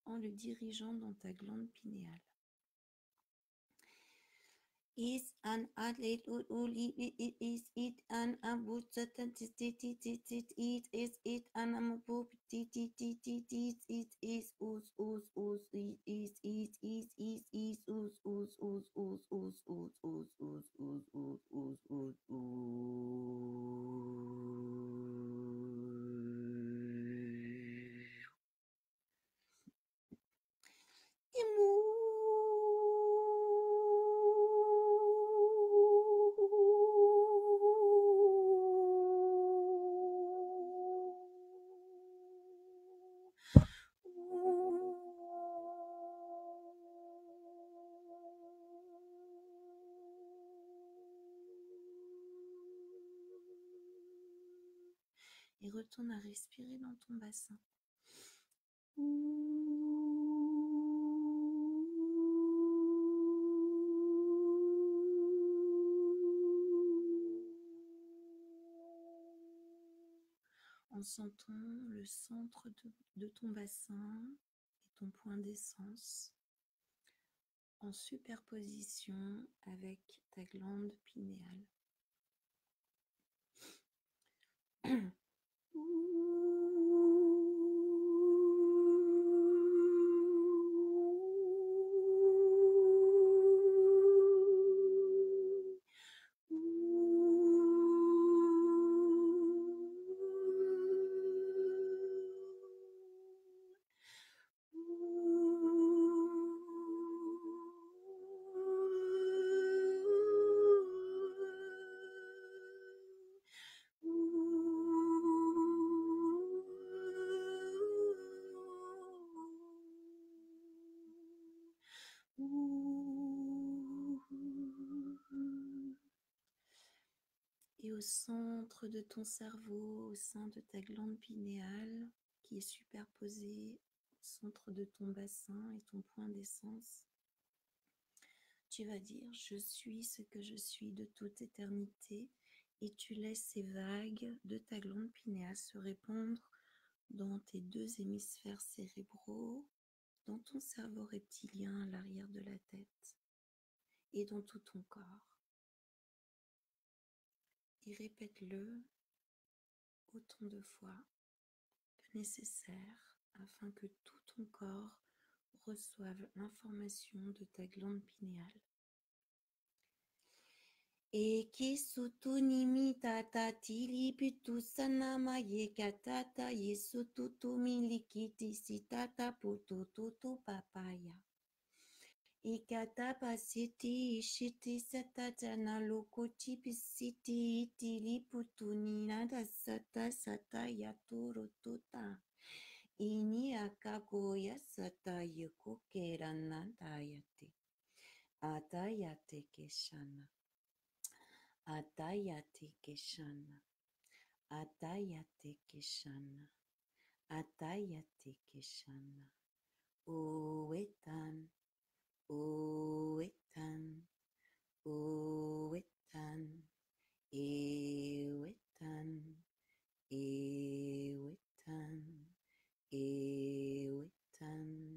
en le dirigeant dans ta glande pinéale. Is an athlete is it an about it is it an amabo it is us is et retourne à respirer dans ton bassin. En sentant le centre de ton bassin et ton point d'essence en superposition avec ta glande pinéale. au centre de ton cerveau, au sein de ta glande pinéale, qui est superposée au centre de ton bassin et ton point d'essence. Tu vas dire « Je suis ce que je suis de toute éternité » et tu laisses ces vagues de ta glande pinéale se répandre dans tes deux hémisphères cérébraux, dans ton cerveau reptilien à l'arrière de la tête et dans tout ton corps. Et répète-le autant de fois que nécessaire afin que tout ton corps reçoive l'information de ta glande pinéale. Eki sutuni mitata tili pitu sanama ye katata ye sututu milikiti sitata putututu papaya. Ikata pasiti ishiti satatana lokoti pisiti itili putuni nada sata yaturu tuta. Ini akagoya sata yuko kerana dayate. Atayate keshana. Atayate keshana. Atayate keshana. Atayate keshana. Oetan. Oetan. Oetan. Ewetan. Ewetan. Ewetan.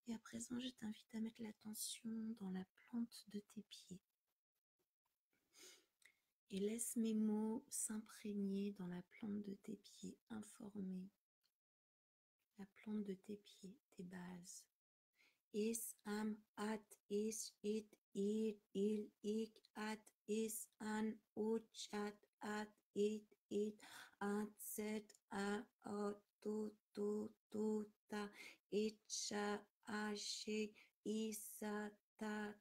Et à présent, je t'invite à mettre l'attention dans la plante de tes pieds. Et laisse mes mots s'imprégner dans la plante de tes pieds, informer la plante de tes pieds, tes bases. Is, am, at, is, it, il, at, is, an, ut, at, it, at, set, a, tu, ta, itcha, ashe, isa, ta,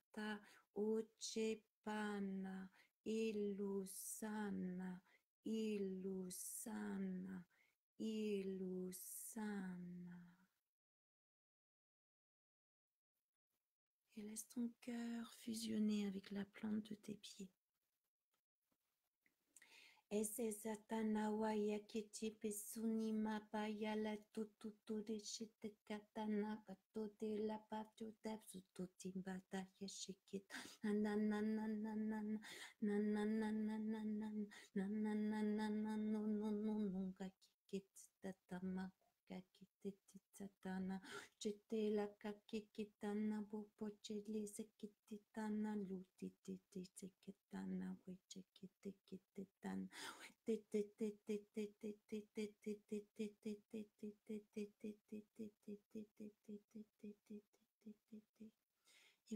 uche, pana, ilusana, ilusana, ilusana. Et laisse ton cœur fusionner avec la plante de tes pieds. Ese satana waya kiti pesuni mapaya la tututu de shite katana katote la patu tapsu timbata yeshikit nanananananana nanananananana nanananananana kakikit tatama kakitititana chete la kakikitana bopocheli sekititana lutititi sekitana wechekititana. Et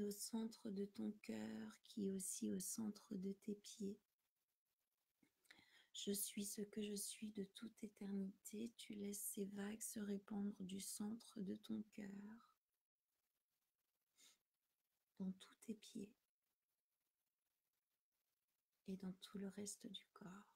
au centre de ton cœur, qui est aussi au centre de tes pieds, je suis ce que je suis de toute éternité. Tu laisses ces vagues se répandre du centre de ton cœur dans tous tes pieds et dans tout le reste du corps.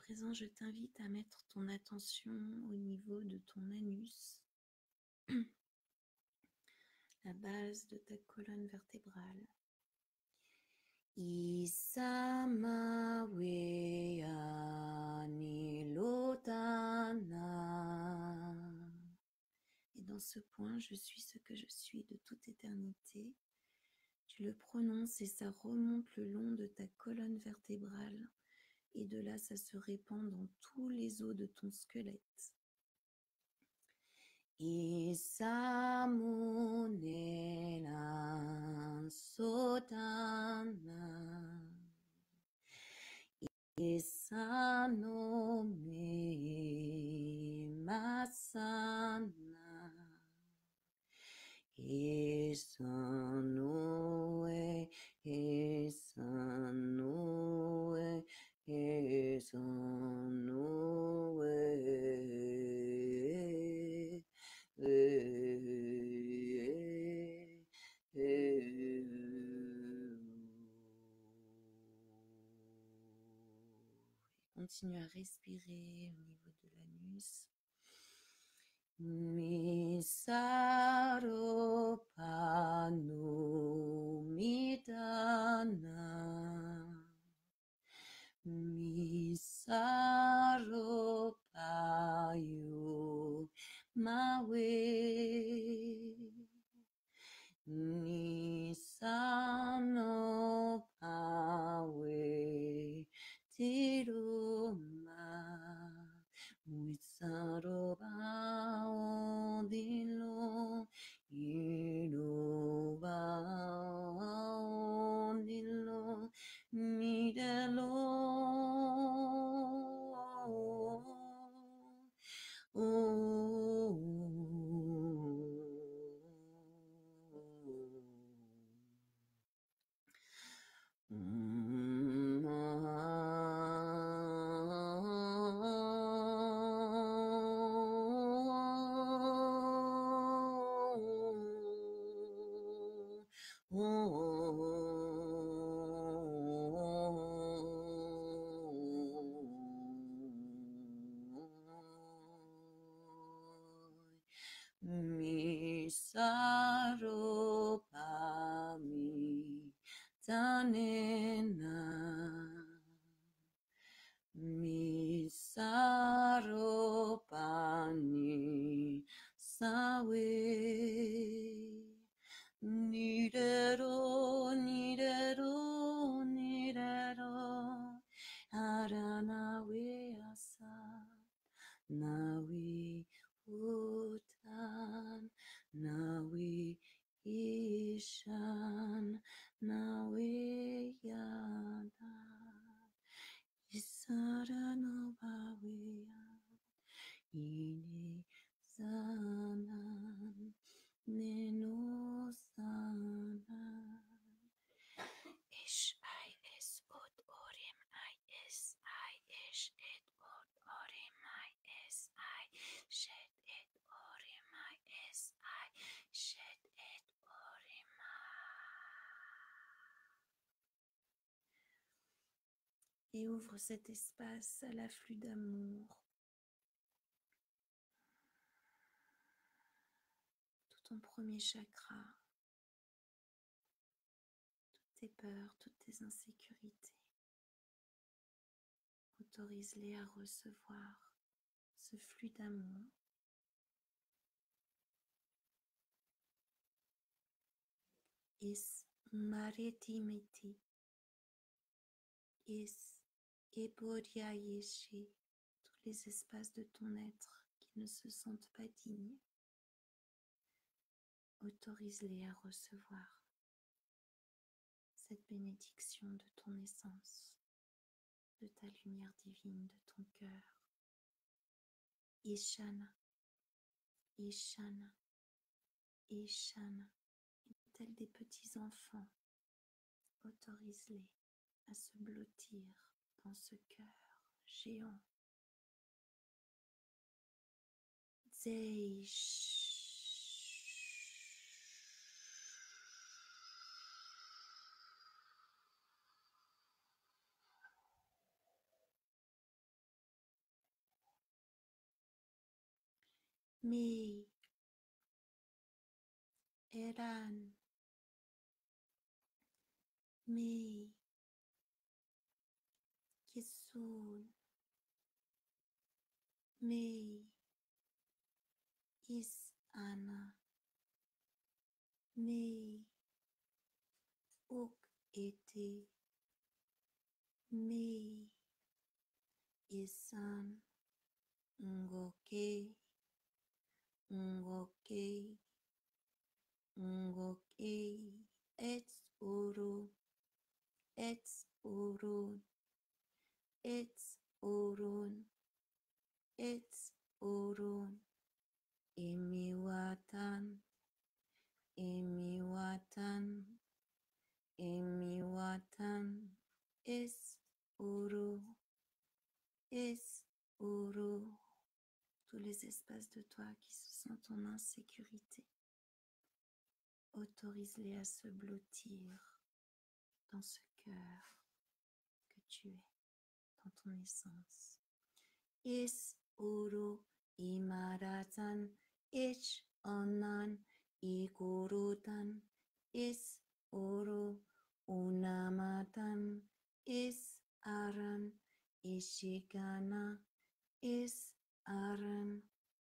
présent, je t'invite à mettre ton attention au niveau de ton anus, la base de ta colonne vertébrale. Isamaweya nilotana. Et dans ce point, je suis ce que je suis de toute éternité. Tu le prononces et ça remonte le long de ta colonne vertébrale. Et de là, ça se répand dans tous les os de ton squelette. Isamunena sotana. Isanome masana. Isanoe, Isanoe, Isanoe. Continue à respirer au niveau de l'anus. Misaropano midana. Misaropayo mawe. Nisano pawe tiroma. Wisaro baondilo. Ilo baondilo. Midelo. Misaropami tanena. Misaropani sawe. Nidero, nidero, nidero. Aranawe asa. Nawi utan. Nawi ishan. Nawi yada. Isarano bawiya. Ini sanan. Neno sanan. Ish I is od orim I is I ish it od orim I is I shed it orim I is I shed it orim I. Et ouvre cet espace à l'afflux d'amour. Tout ton premier chakra. Tes peurs, toutes tes insécurités. Autorise-les à recevoir ce flux d'amour. Is maritimiti. Is eboriayeshi. Tous les espaces de ton être qui ne se sentent pas dignes. Autorise-les à recevoir cette bénédiction de ton essence, de ta lumière divine, de ton cœur. Ishana, Ishana, Ishana. Tels des petits enfants, autorise-les à se blottir dans ce cœur géant. Zeish. Mi, Eran, Mi, Kisun, Mi, Is Ana, Mi, Uk Ete, Mi, Isan, Ngoke, Ngoke, Ngoke, Etz Uru, Etz Urun, Etz Urun, Etz Urun, Emiwatan, Emiwatan, Emiwatan, Es Uru, Es Uru. Tous les espaces de toi qui se sentent en insécurité, autorise-les à se blottir dans ce cœur que tu es, dans ton essence. Es Uru, Imaratan, Ich Onan, Igurutan, Es Uru, Unamatan, Es Aran, Ishigana, Es Aran,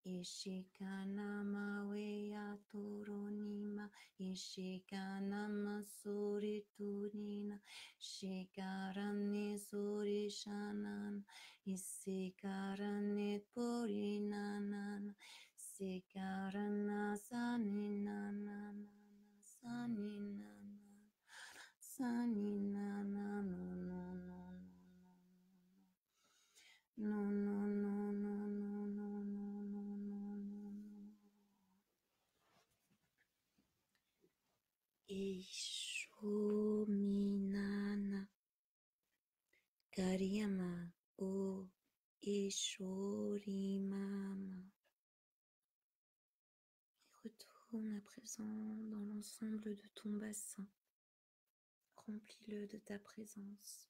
Ishigana Mawea Turonima, Ishigana Masuritunina, Shigarane Surishanan, Isigarane Purinanana, Sigarana Saninana, Saninana, Saninana, no, no, no, no, no, no, no, no, no, no, no, no. Ishominana, Kariyama, O Ishorimama. Retourne à présent dans l'ensemble de ton bassin. Remplis-le de ta présence.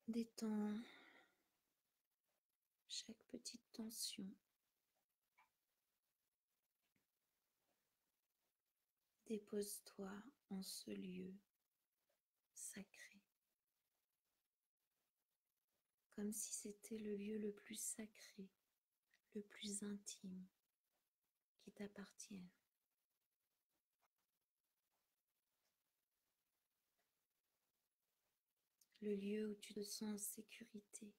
Détends chaque petite tension. Dépose-toi en ce lieu sacré, comme si c'était le lieu le plus sacré, le plus intime qui t'appartienne. Le lieu où tu te sens en sécurité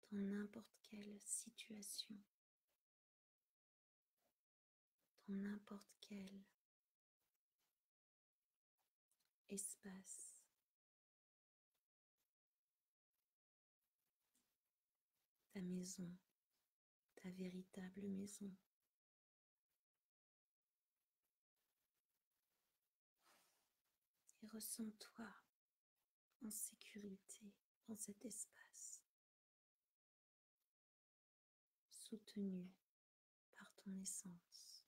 dans n'importe quelle situation, dans n'importe quel espace. Ta maison, ta véritable maison. Et ressens-toi en sécurité dans cet espace, soutenu par ton essence,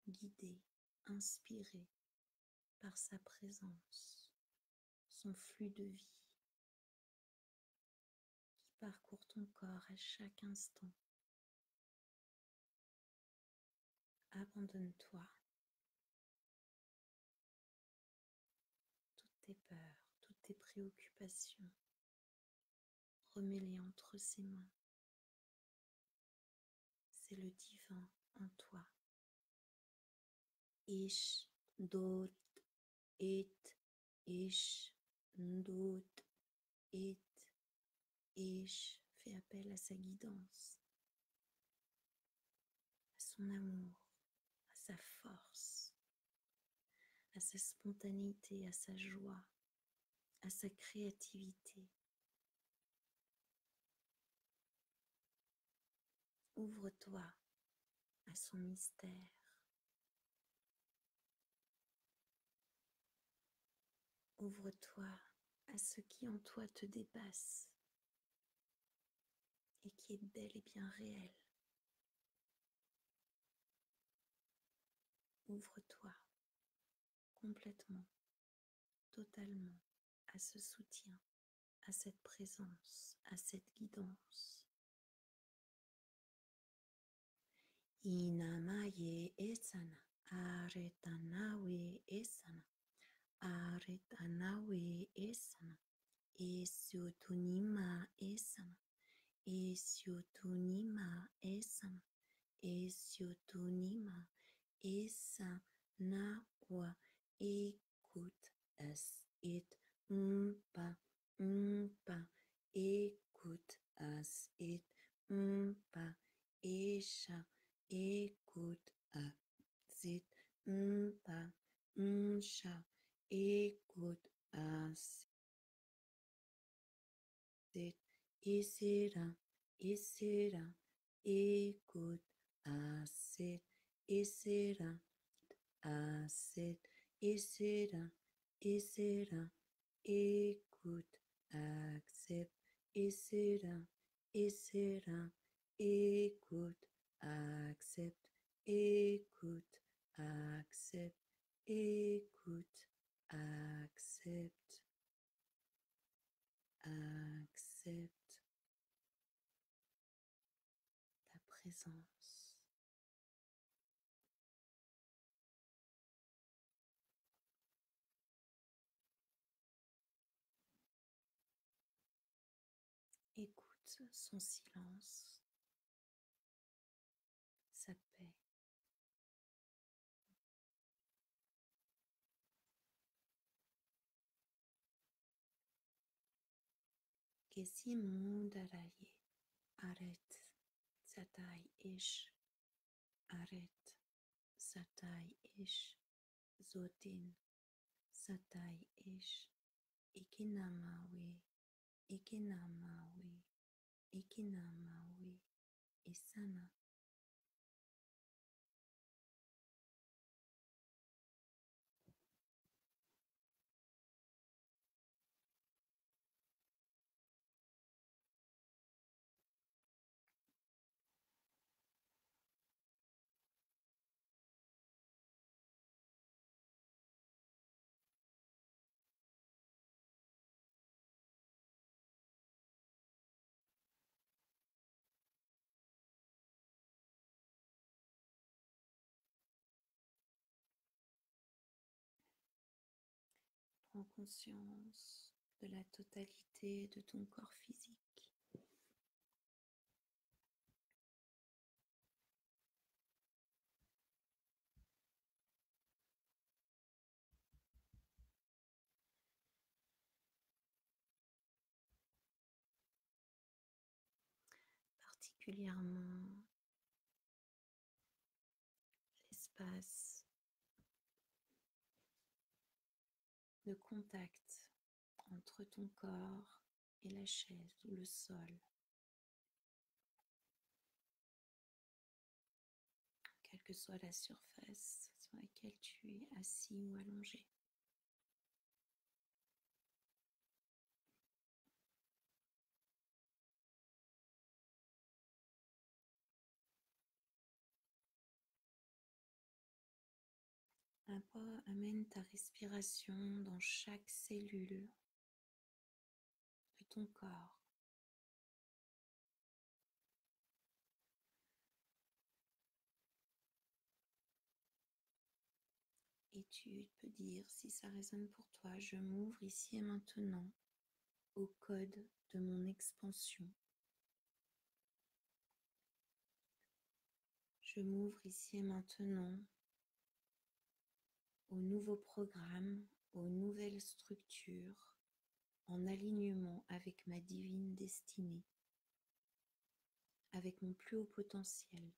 guidé, inspiré par sa présence, son flux de vie qui parcourt ton corps à chaque instant. Abandonne-toi. Toutes tes peurs, toutes tes préoccupations, remets-les entre ses mains. C'est le divin en toi. Ish, dot, it, ish, dot, it, ish. Fais appel à sa guidance, à son amour, à sa force, à sa spontanéité, à sa joie, à sa créativité. Ouvre-toi à son mystère. Ouvre-toi à ce qui en toi te dépasse et qui est bel et bien réel. Ouvre-toi complètement, totalement à ce soutien, à cette présence, à cette guidance. Inamaye esana, aretanawe esana, aretanawe esana, esiotunima esana, esiotunima esana, esiotunima esana wa écoute as it mpa écoute as it mpa esha écoute as it mpa sha écoute as it isera isera écoute as it isera as it isera écoute accept isera écoute accept écoute accept écoute accept accepte ta présence. Écoute son silence, sa paix. Kesimu daraye, arrête, satai ish, arrête, satai ish, zotin, satai ish, ikinamawe, ikinamawe, ikinamawe, isana. Prends conscience de la totalité de ton corps physique. Particulièrement l'espace de contact entre ton corps et la chaise ou le sol, quelle que soit la surface sur laquelle tu es assis ou allongé. Amène ta respiration dans chaque cellule de ton corps. Et tu peux dire, si ça résonne pour toi, je m'ouvre ici et maintenant au code de mon expansion. Je m'ouvre ici et maintenant au nouveau programme, aux nouvelles structures, en alignement avec ma divine destinée, avec mon plus haut potentiel.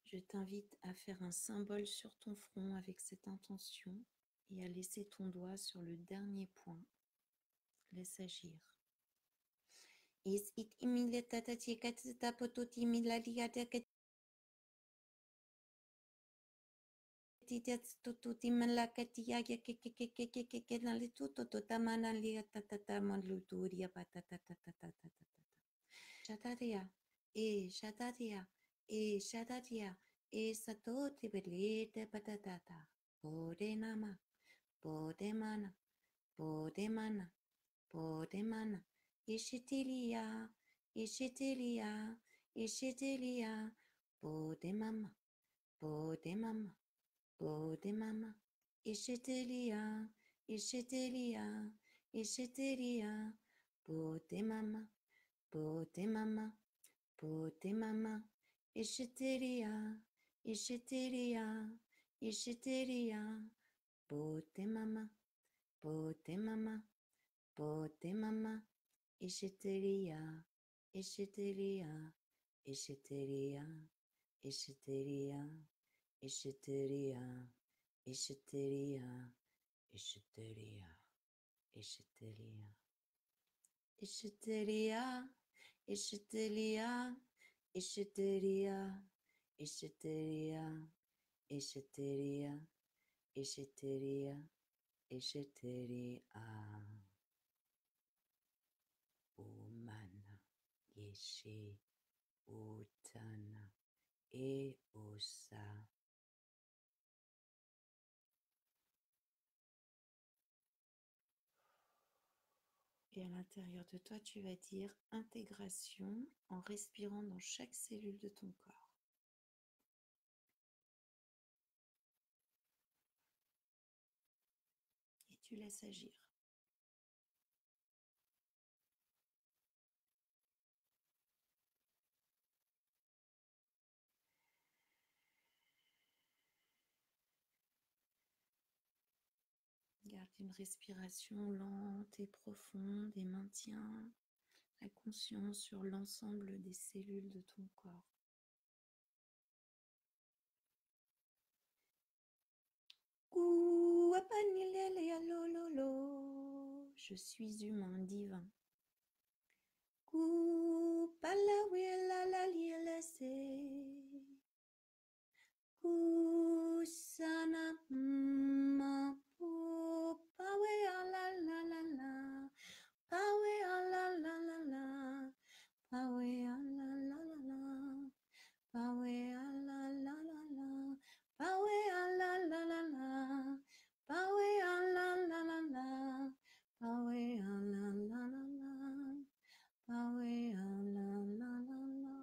Je t'invite à faire un symbole sur ton front avec cette intention et à laisser ton doigt sur le dernier point. Laisse agir. Is it Shataria, Shataria, Shataria, Sato Tibelete Patatata. Bodhenama, Bodhemana, Bodhemana, Bodhemana, Ishitilia, Ishitilia, Ishitilia, Bodhemama, Bodhemama, Bodhemama, Ishitilia, Ishitilia, Ishitilia, Bodhemama, Bodhemama, Bodhemama, Ishitilia, Ishitilia, Ishitilia, Bodhemama, Bodhemama, Bodhemama, Ishitilia, Ishitilia, Ishitilia, Ishitilia, Ishitilia, Ishitilia, Ishitilia, Ishitilia, Ishitilia, Ishitilia, Ishitilia, Ishitilia, Ishitilia, Ishitilia, Ishitilia. Omana, Yeshe, Utana, et Osa. Et à l'intérieur de toi, tu vas dire intégration en respirant dans chaque cellule de ton corps. Et tu laisses agir. Garde une respiration lente et profonde et maintiens la conscience sur l'ensemble des cellules de ton corps. Je suis humain divin. Kusana ma pu pawe ala la la la, pawe ala la la la, pawe ala la la la, pawe ala la la la, pawe ala la la la, pawe ala la la la, pawe ala la la la, pawe ala la la la.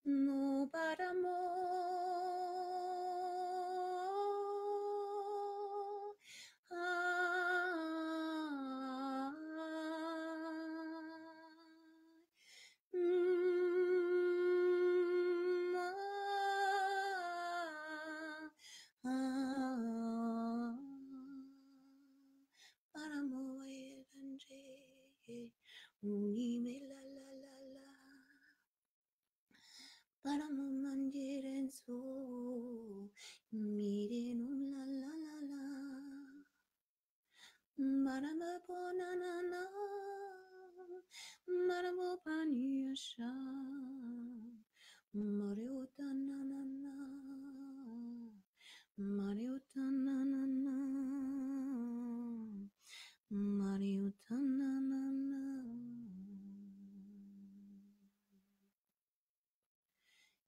No paramo, paramo eranje, unime la la la la. Paramo mangirenso, mirenum la la la la. Marama ponanana, maramo paniasha, mariotananana, mariotananana, mariotananana.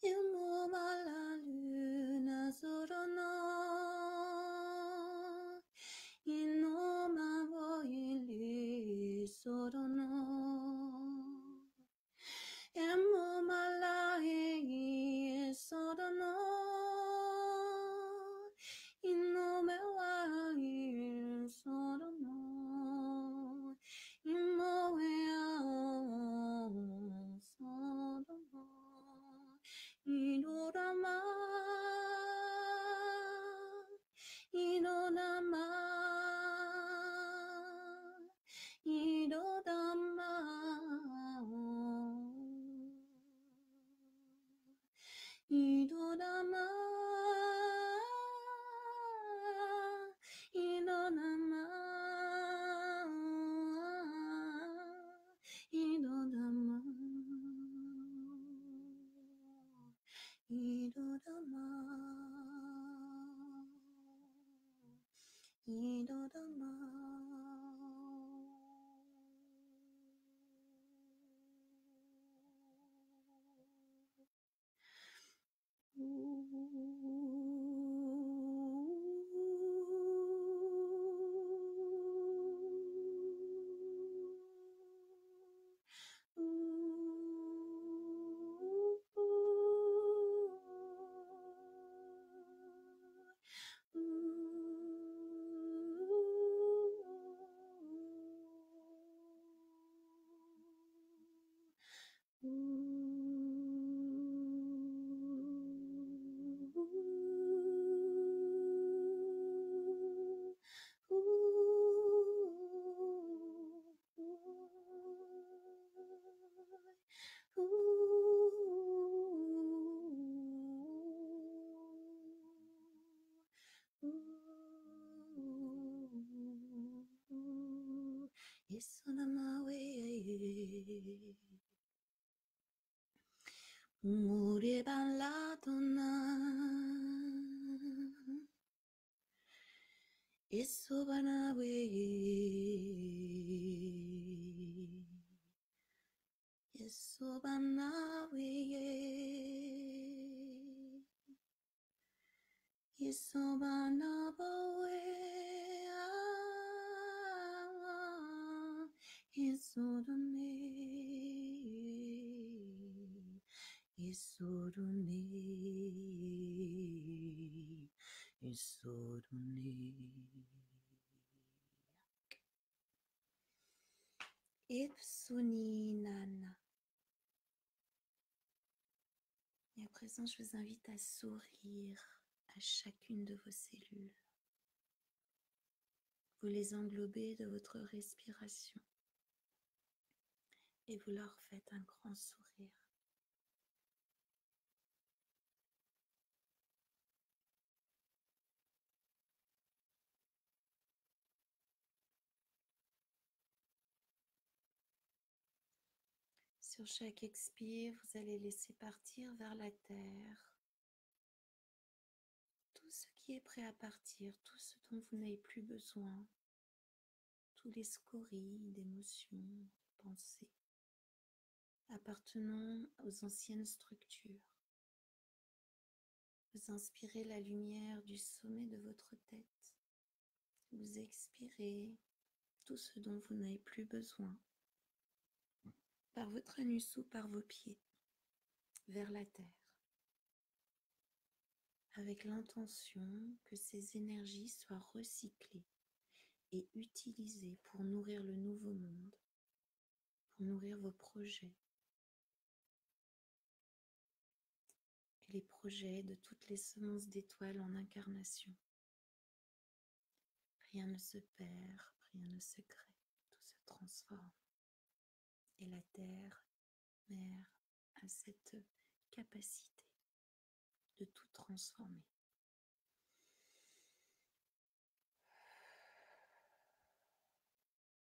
Il muova la luna sorona, il nome voi sorona, il muova la sorona, il nome voi sorona, il muove sorona. Inorama, Inodama, Idoda, Sonamawe Mure Baladona Isobanawe Isobanawe Isobanawe Isodone Isodone Isodone Ipsuni Nana. Et à présent, je vous invite à sourire à chacune de vos cellules. Vous les englobez de votre respiration et vous leur faites un grand sourire. Sur chaque expire, vous allez laisser partir vers la terre tout ce qui est prêt à partir, tout ce dont vous n'avez plus besoin, tous les scories d'émotions, de pensées appartenant aux anciennes structures. Vous inspirez la lumière du sommet de votre tête. Vous expirez tout ce dont vous n'avez plus besoin par votre anus ou par vos pieds vers la terre, avec l'intention que ces énergies soient recyclées et utilisées pour nourrir le nouveau monde, pour nourrir vos projets et les projets de toutes les semences d'étoiles en incarnation. Rien ne se perd, rien ne se crée, tout se transforme. Et la terre, mère, a cette capacité de tout transformer.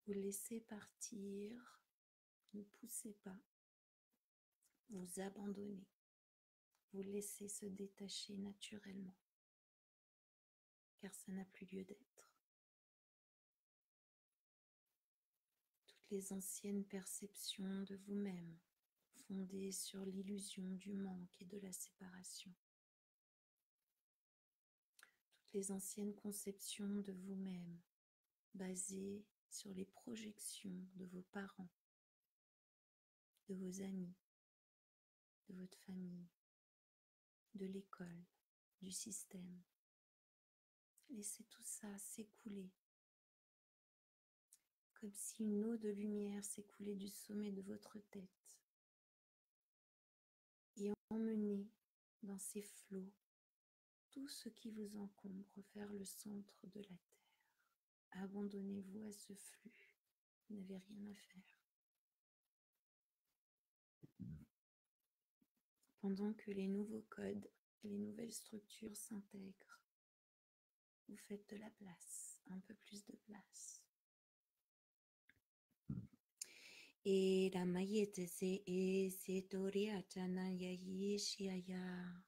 Vous laissez partir, ne poussez pas, vous abandonnez, vous laissez se détacher naturellement, car ça n'a plus lieu d'être. Toutes les anciennes perceptions de vous-même, fondées sur l'illusion du manque et de la séparation. Toutes les anciennes conceptions de vous-même, basées sur les projections de vos parents, de vos amis, de votre famille, de l'école, du système. Laissez tout ça s'écouler, comme si une eau de lumière s'écoulait du sommet de votre tête et emmenez dans ces flots tout ce qui vous encombre vers le centre de la terre. Abandonnez-vous à ce flux, vous n'avez rien à faire. Pendant que les nouveaux codes et les nouvelles structures s'intègrent, vous faites de la place, un peu plus de place. Et la maillette c'est Toriatana Yayi Shiaya.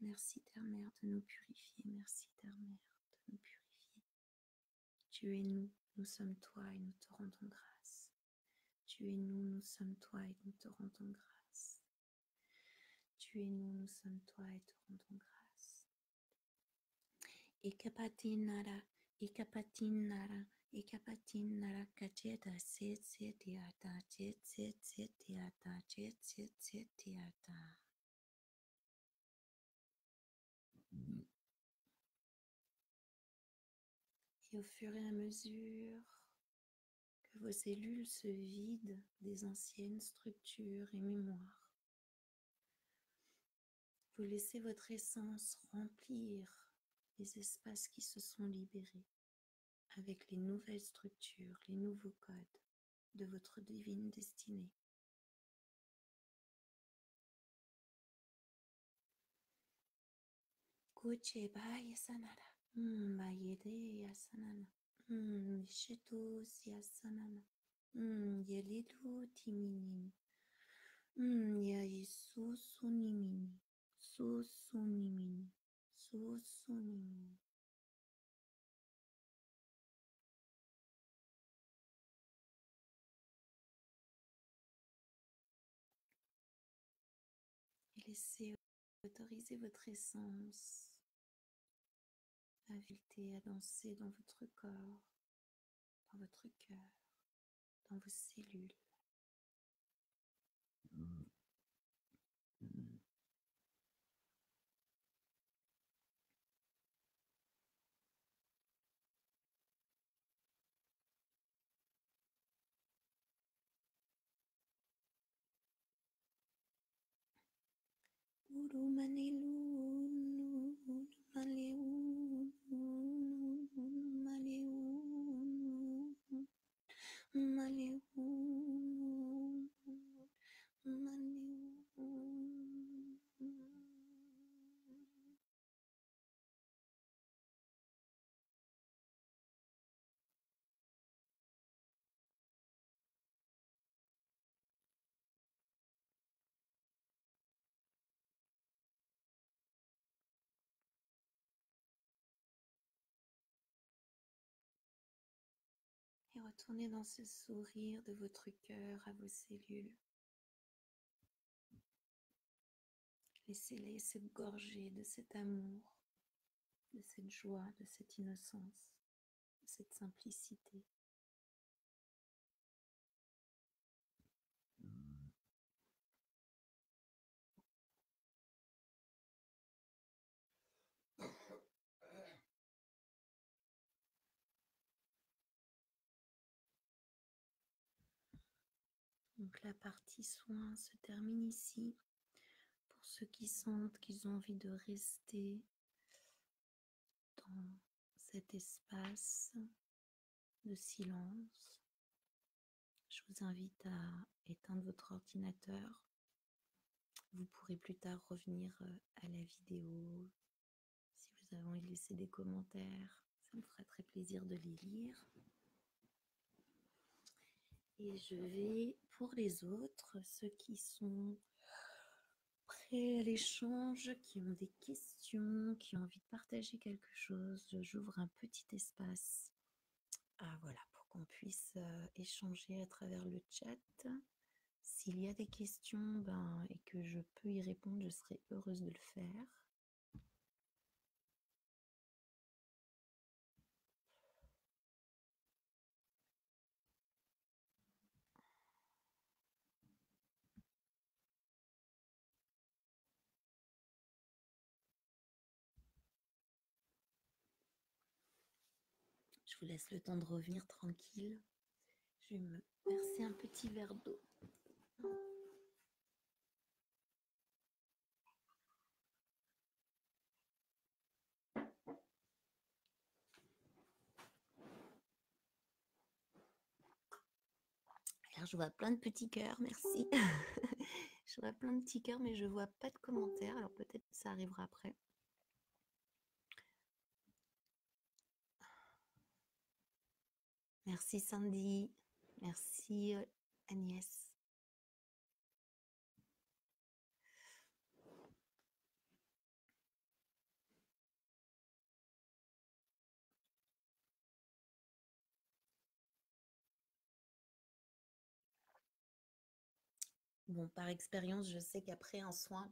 Merci Terre-Mère de nous purifier, merci Terre-Mère de nous purifier. Tu es nous, nous sommes toi et nous te rendons grâce. Tu es nous, nous sommes toi et nous te rendons grâce. Tu es nous, nous sommes toi et te rendons grâce. Ekapatinara, ekapatinara, ekapatinara, kacheta, tsetiata, tsetiata, tsetiata. Et au fur et à mesure que vos cellules se vident des anciennes structures et mémoires, vous laissez votre essence remplir les espaces qui se sont libérés avec les nouvelles structures, les nouveaux codes de votre divine destinée. Kuche ba yasanara, ba yede yasanana, Sheto siasanana. Yelidu timini. Yayisu sunimini. Susunimini. Susunimini. Et laissez autoriser votre essence à volter, à danser dans votre corps, dans votre cœur, dans vos cellules. Et retournez dans ce sourire de votre cœur à vos cellules. Laissez-les se gorger de cet amour, de cette joie, de cette innocence, de cette simplicité. Donc la partie soin se termine ici. Pour ceux qui sentent qu'ils ont envie de rester dans cet espace de silence, je vous invite à éteindre votre ordinateur. Vous pourrez plus tard revenir à la vidéo. Si vous avez envie de laisser des commentaires, ça me ferait très plaisir de les lire. Et je vais, pour les autres, ceux qui sont prêts à l'échange, qui ont des questions, qui ont envie de partager quelque chose, j'ouvre un petit espace voilà, pour qu'on puisse échanger à travers le chat. S'il y a des questions et que je peux y répondre, je serai heureuse de le faire. Je vous laisse le temps de revenir tranquille. Je vais me verser un petit verre d'eau. Alors, je vois plein de petits cœurs, merci. Je vois plein de petits cœurs, mais je vois pas de commentaires. Alors, peut-être que ça arrivera après. Merci Sandy. Merci Agnès. Bon, par expérience, je sais qu'après un soin,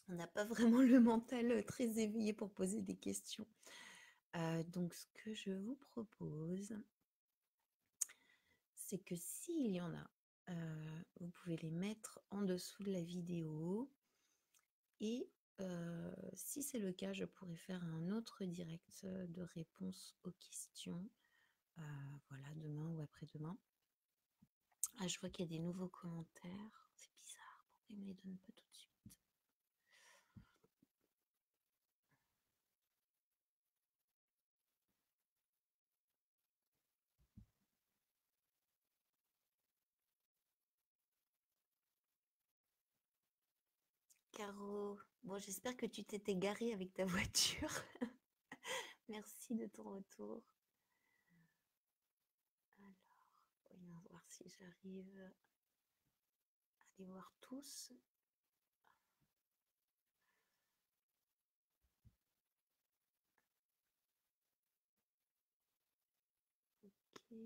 on n'a pas vraiment le mental très éveillé pour poser des questions. Donc, ce que je vous propose, c'est que s'il y en a, vous pouvez les mettre en dessous de la vidéo. Et si c'est le cas, je pourrais faire un autre direct de réponse aux questions. Voilà, demain ou après-demain. Ah, je vois qu'il y a des nouveaux commentaires. C'est bizarre, pourquoi ils ne me les donnent pas tout de suite? Caro, bon, j'espère que tu t'es égarée avec ta voiture. Merci de ton retour. si j'arrive à les voir tous. Ok.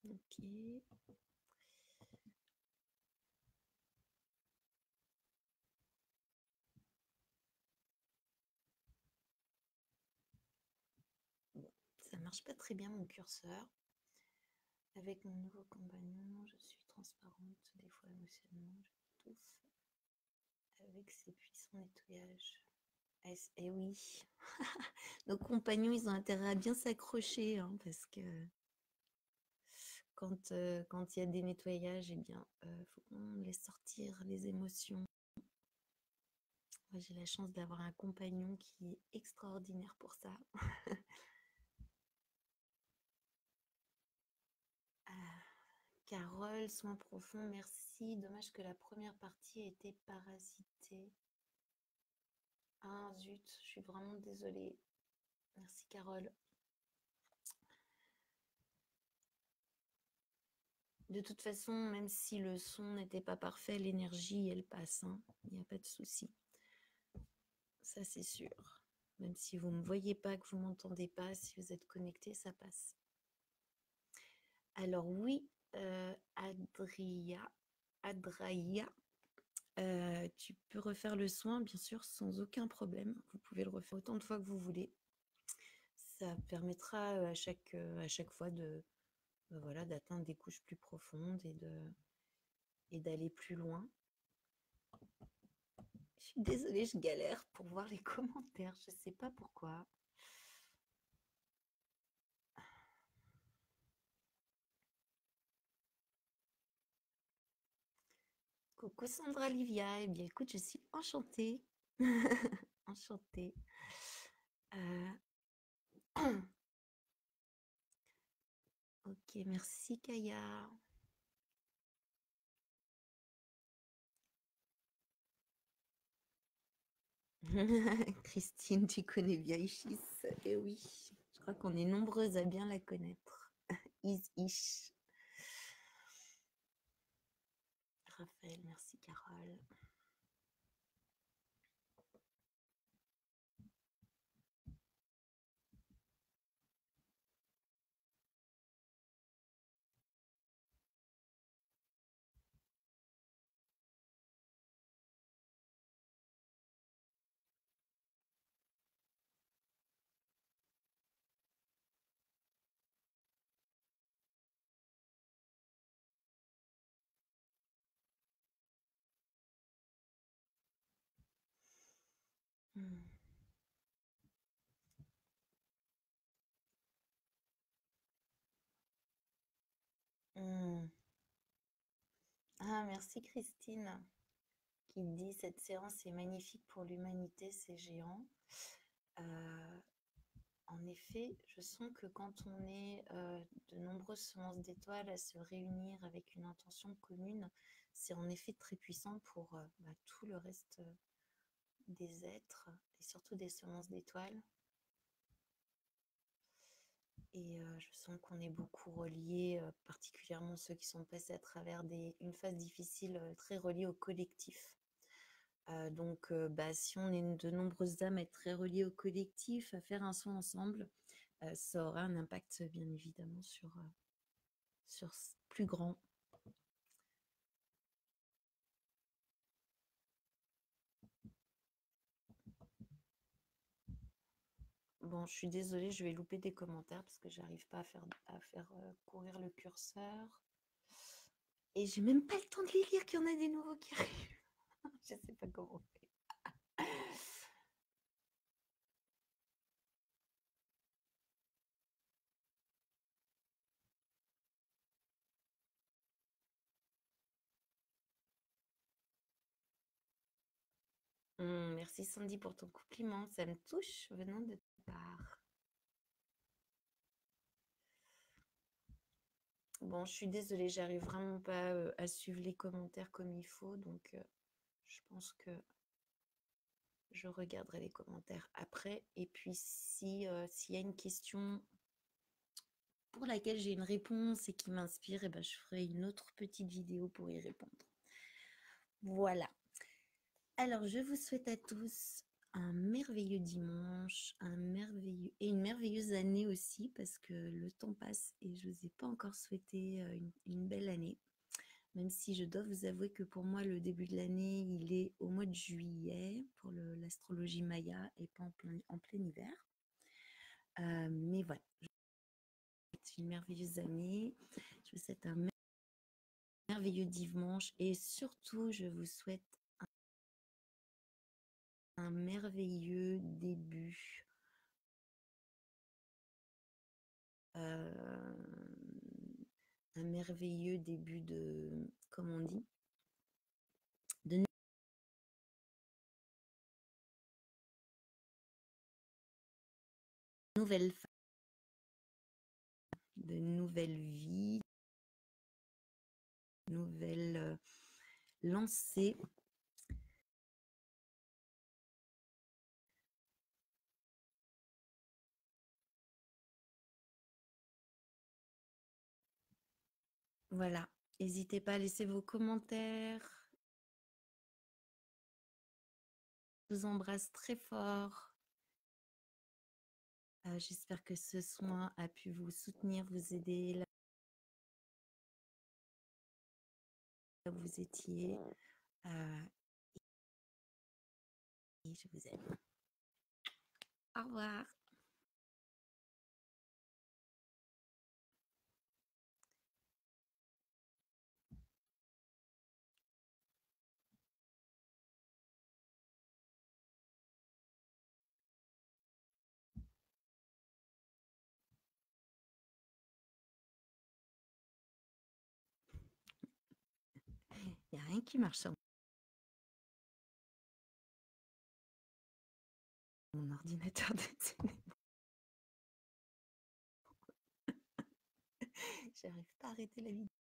Ok. Bon, ça marche pas très bien mon curseur. Avec mon nouveau compagnon, je suis transparente, des fois émotionnellement, j'étouffe avec ses puissants nettoyages. Eh oui, nos compagnons, ils ont intérêt à bien s'accrocher, hein, parce que quand il y a des nettoyages, eh bien, faut qu'on laisse sortir les émotions. Moi, j'ai la chance d'avoir un compagnon qui est extraordinaire pour ça. Carole, soins profonds, merci. Dommage que la première partie ait été parasitée. Ah zut, je suis vraiment désolée. Merci Carole. De toute façon, même si le son n'était pas parfait, l'énergie, elle passe, hein. Il n'y a pas de souci. Ça, c'est sûr. Même si vous ne me voyez pas, que vous ne m'entendez pas, si vous êtes connecté, ça passe. Alors oui, Adraïa, tu peux refaire le soin, bien sûr, sans aucun problème. Vous pouvez le refaire autant de fois que vous voulez. Ça permettra à chaque fois voilà, d'atteindre des couches plus profondes et d'aller plus loin. Je suis désolée, je galère pour voir les commentaires. Je ne sais pas pourquoi. Coucou Sandra Livia. Eh bien, écoute, je suis enchantée. Enchantée. Ok, merci Kaya. Christine, tu connais bien Ichis. Eh oui, je crois qu'on est nombreuses à bien la connaître. Ish. Raphaël, merci Carole. Hmm. Hmm. Ah, merci Christine qui dit cette séance est magnifique pour l'humanité, c'est géant. Euh, En effet, je sens que quand on est de nombreuses semences d'étoiles à se réunir avec une intention commune, c'est en effet très puissant pour tout le reste des êtres et surtout des semences d'étoiles. Et je sens qu'on est beaucoup reliés, particulièrement ceux qui sont passés à travers une phase difficile, très reliés au collectif. Donc, si on est de nombreuses âmes à être très reliées au collectif, à faire un soin ensemble, ça aura un impact bien évidemment sur plus grand. Bon, je suis désolée, je vais louper des commentaires parce que j'arrive pas à faire courir le curseur. Et j'ai même pas le temps de les lire qu'il y en a des nouveaux qui arrivent. Je sais pas comment on fait. Merci Sandy pour ton compliment, ça me touche venant de ta part. Bon, je suis désolée, j'arrive vraiment pas à suivre les commentaires comme il faut, donc je pense que je regarderai les commentaires après. Et puis, s'il y a une question pour laquelle j'ai une réponse et qui m'inspire, ben, je ferai une autre petite vidéo pour y répondre. Voilà. Alors, je vous souhaite à tous un merveilleux dimanche, et une merveilleuse année aussi, parce que le temps passe et je ne vous ai pas encore souhaité une belle année. Même si je dois vous avouer que pour moi, le début de l'année, il est au mois de juillet pour l'astrologie maya et pas en plein hiver. Mais voilà, c'est une merveilleuse année. Je vous souhaite un merveilleux dimanche et surtout, je vous souhaite un merveilleux début. Un merveilleux début de, comme on dit, de nouvelles de nouvelles vies, nouvelles lancées. Voilà, n'hésitez pas à laisser vos commentaires. Je vous embrasse très fort. J'espère que ce soin a pu vous soutenir, vous aider là où vous étiez. Et je vous aime. Au revoir. Il n'y a rien qui marche sur mon ordinateur. J'arrive pas à arrêter la vidéo.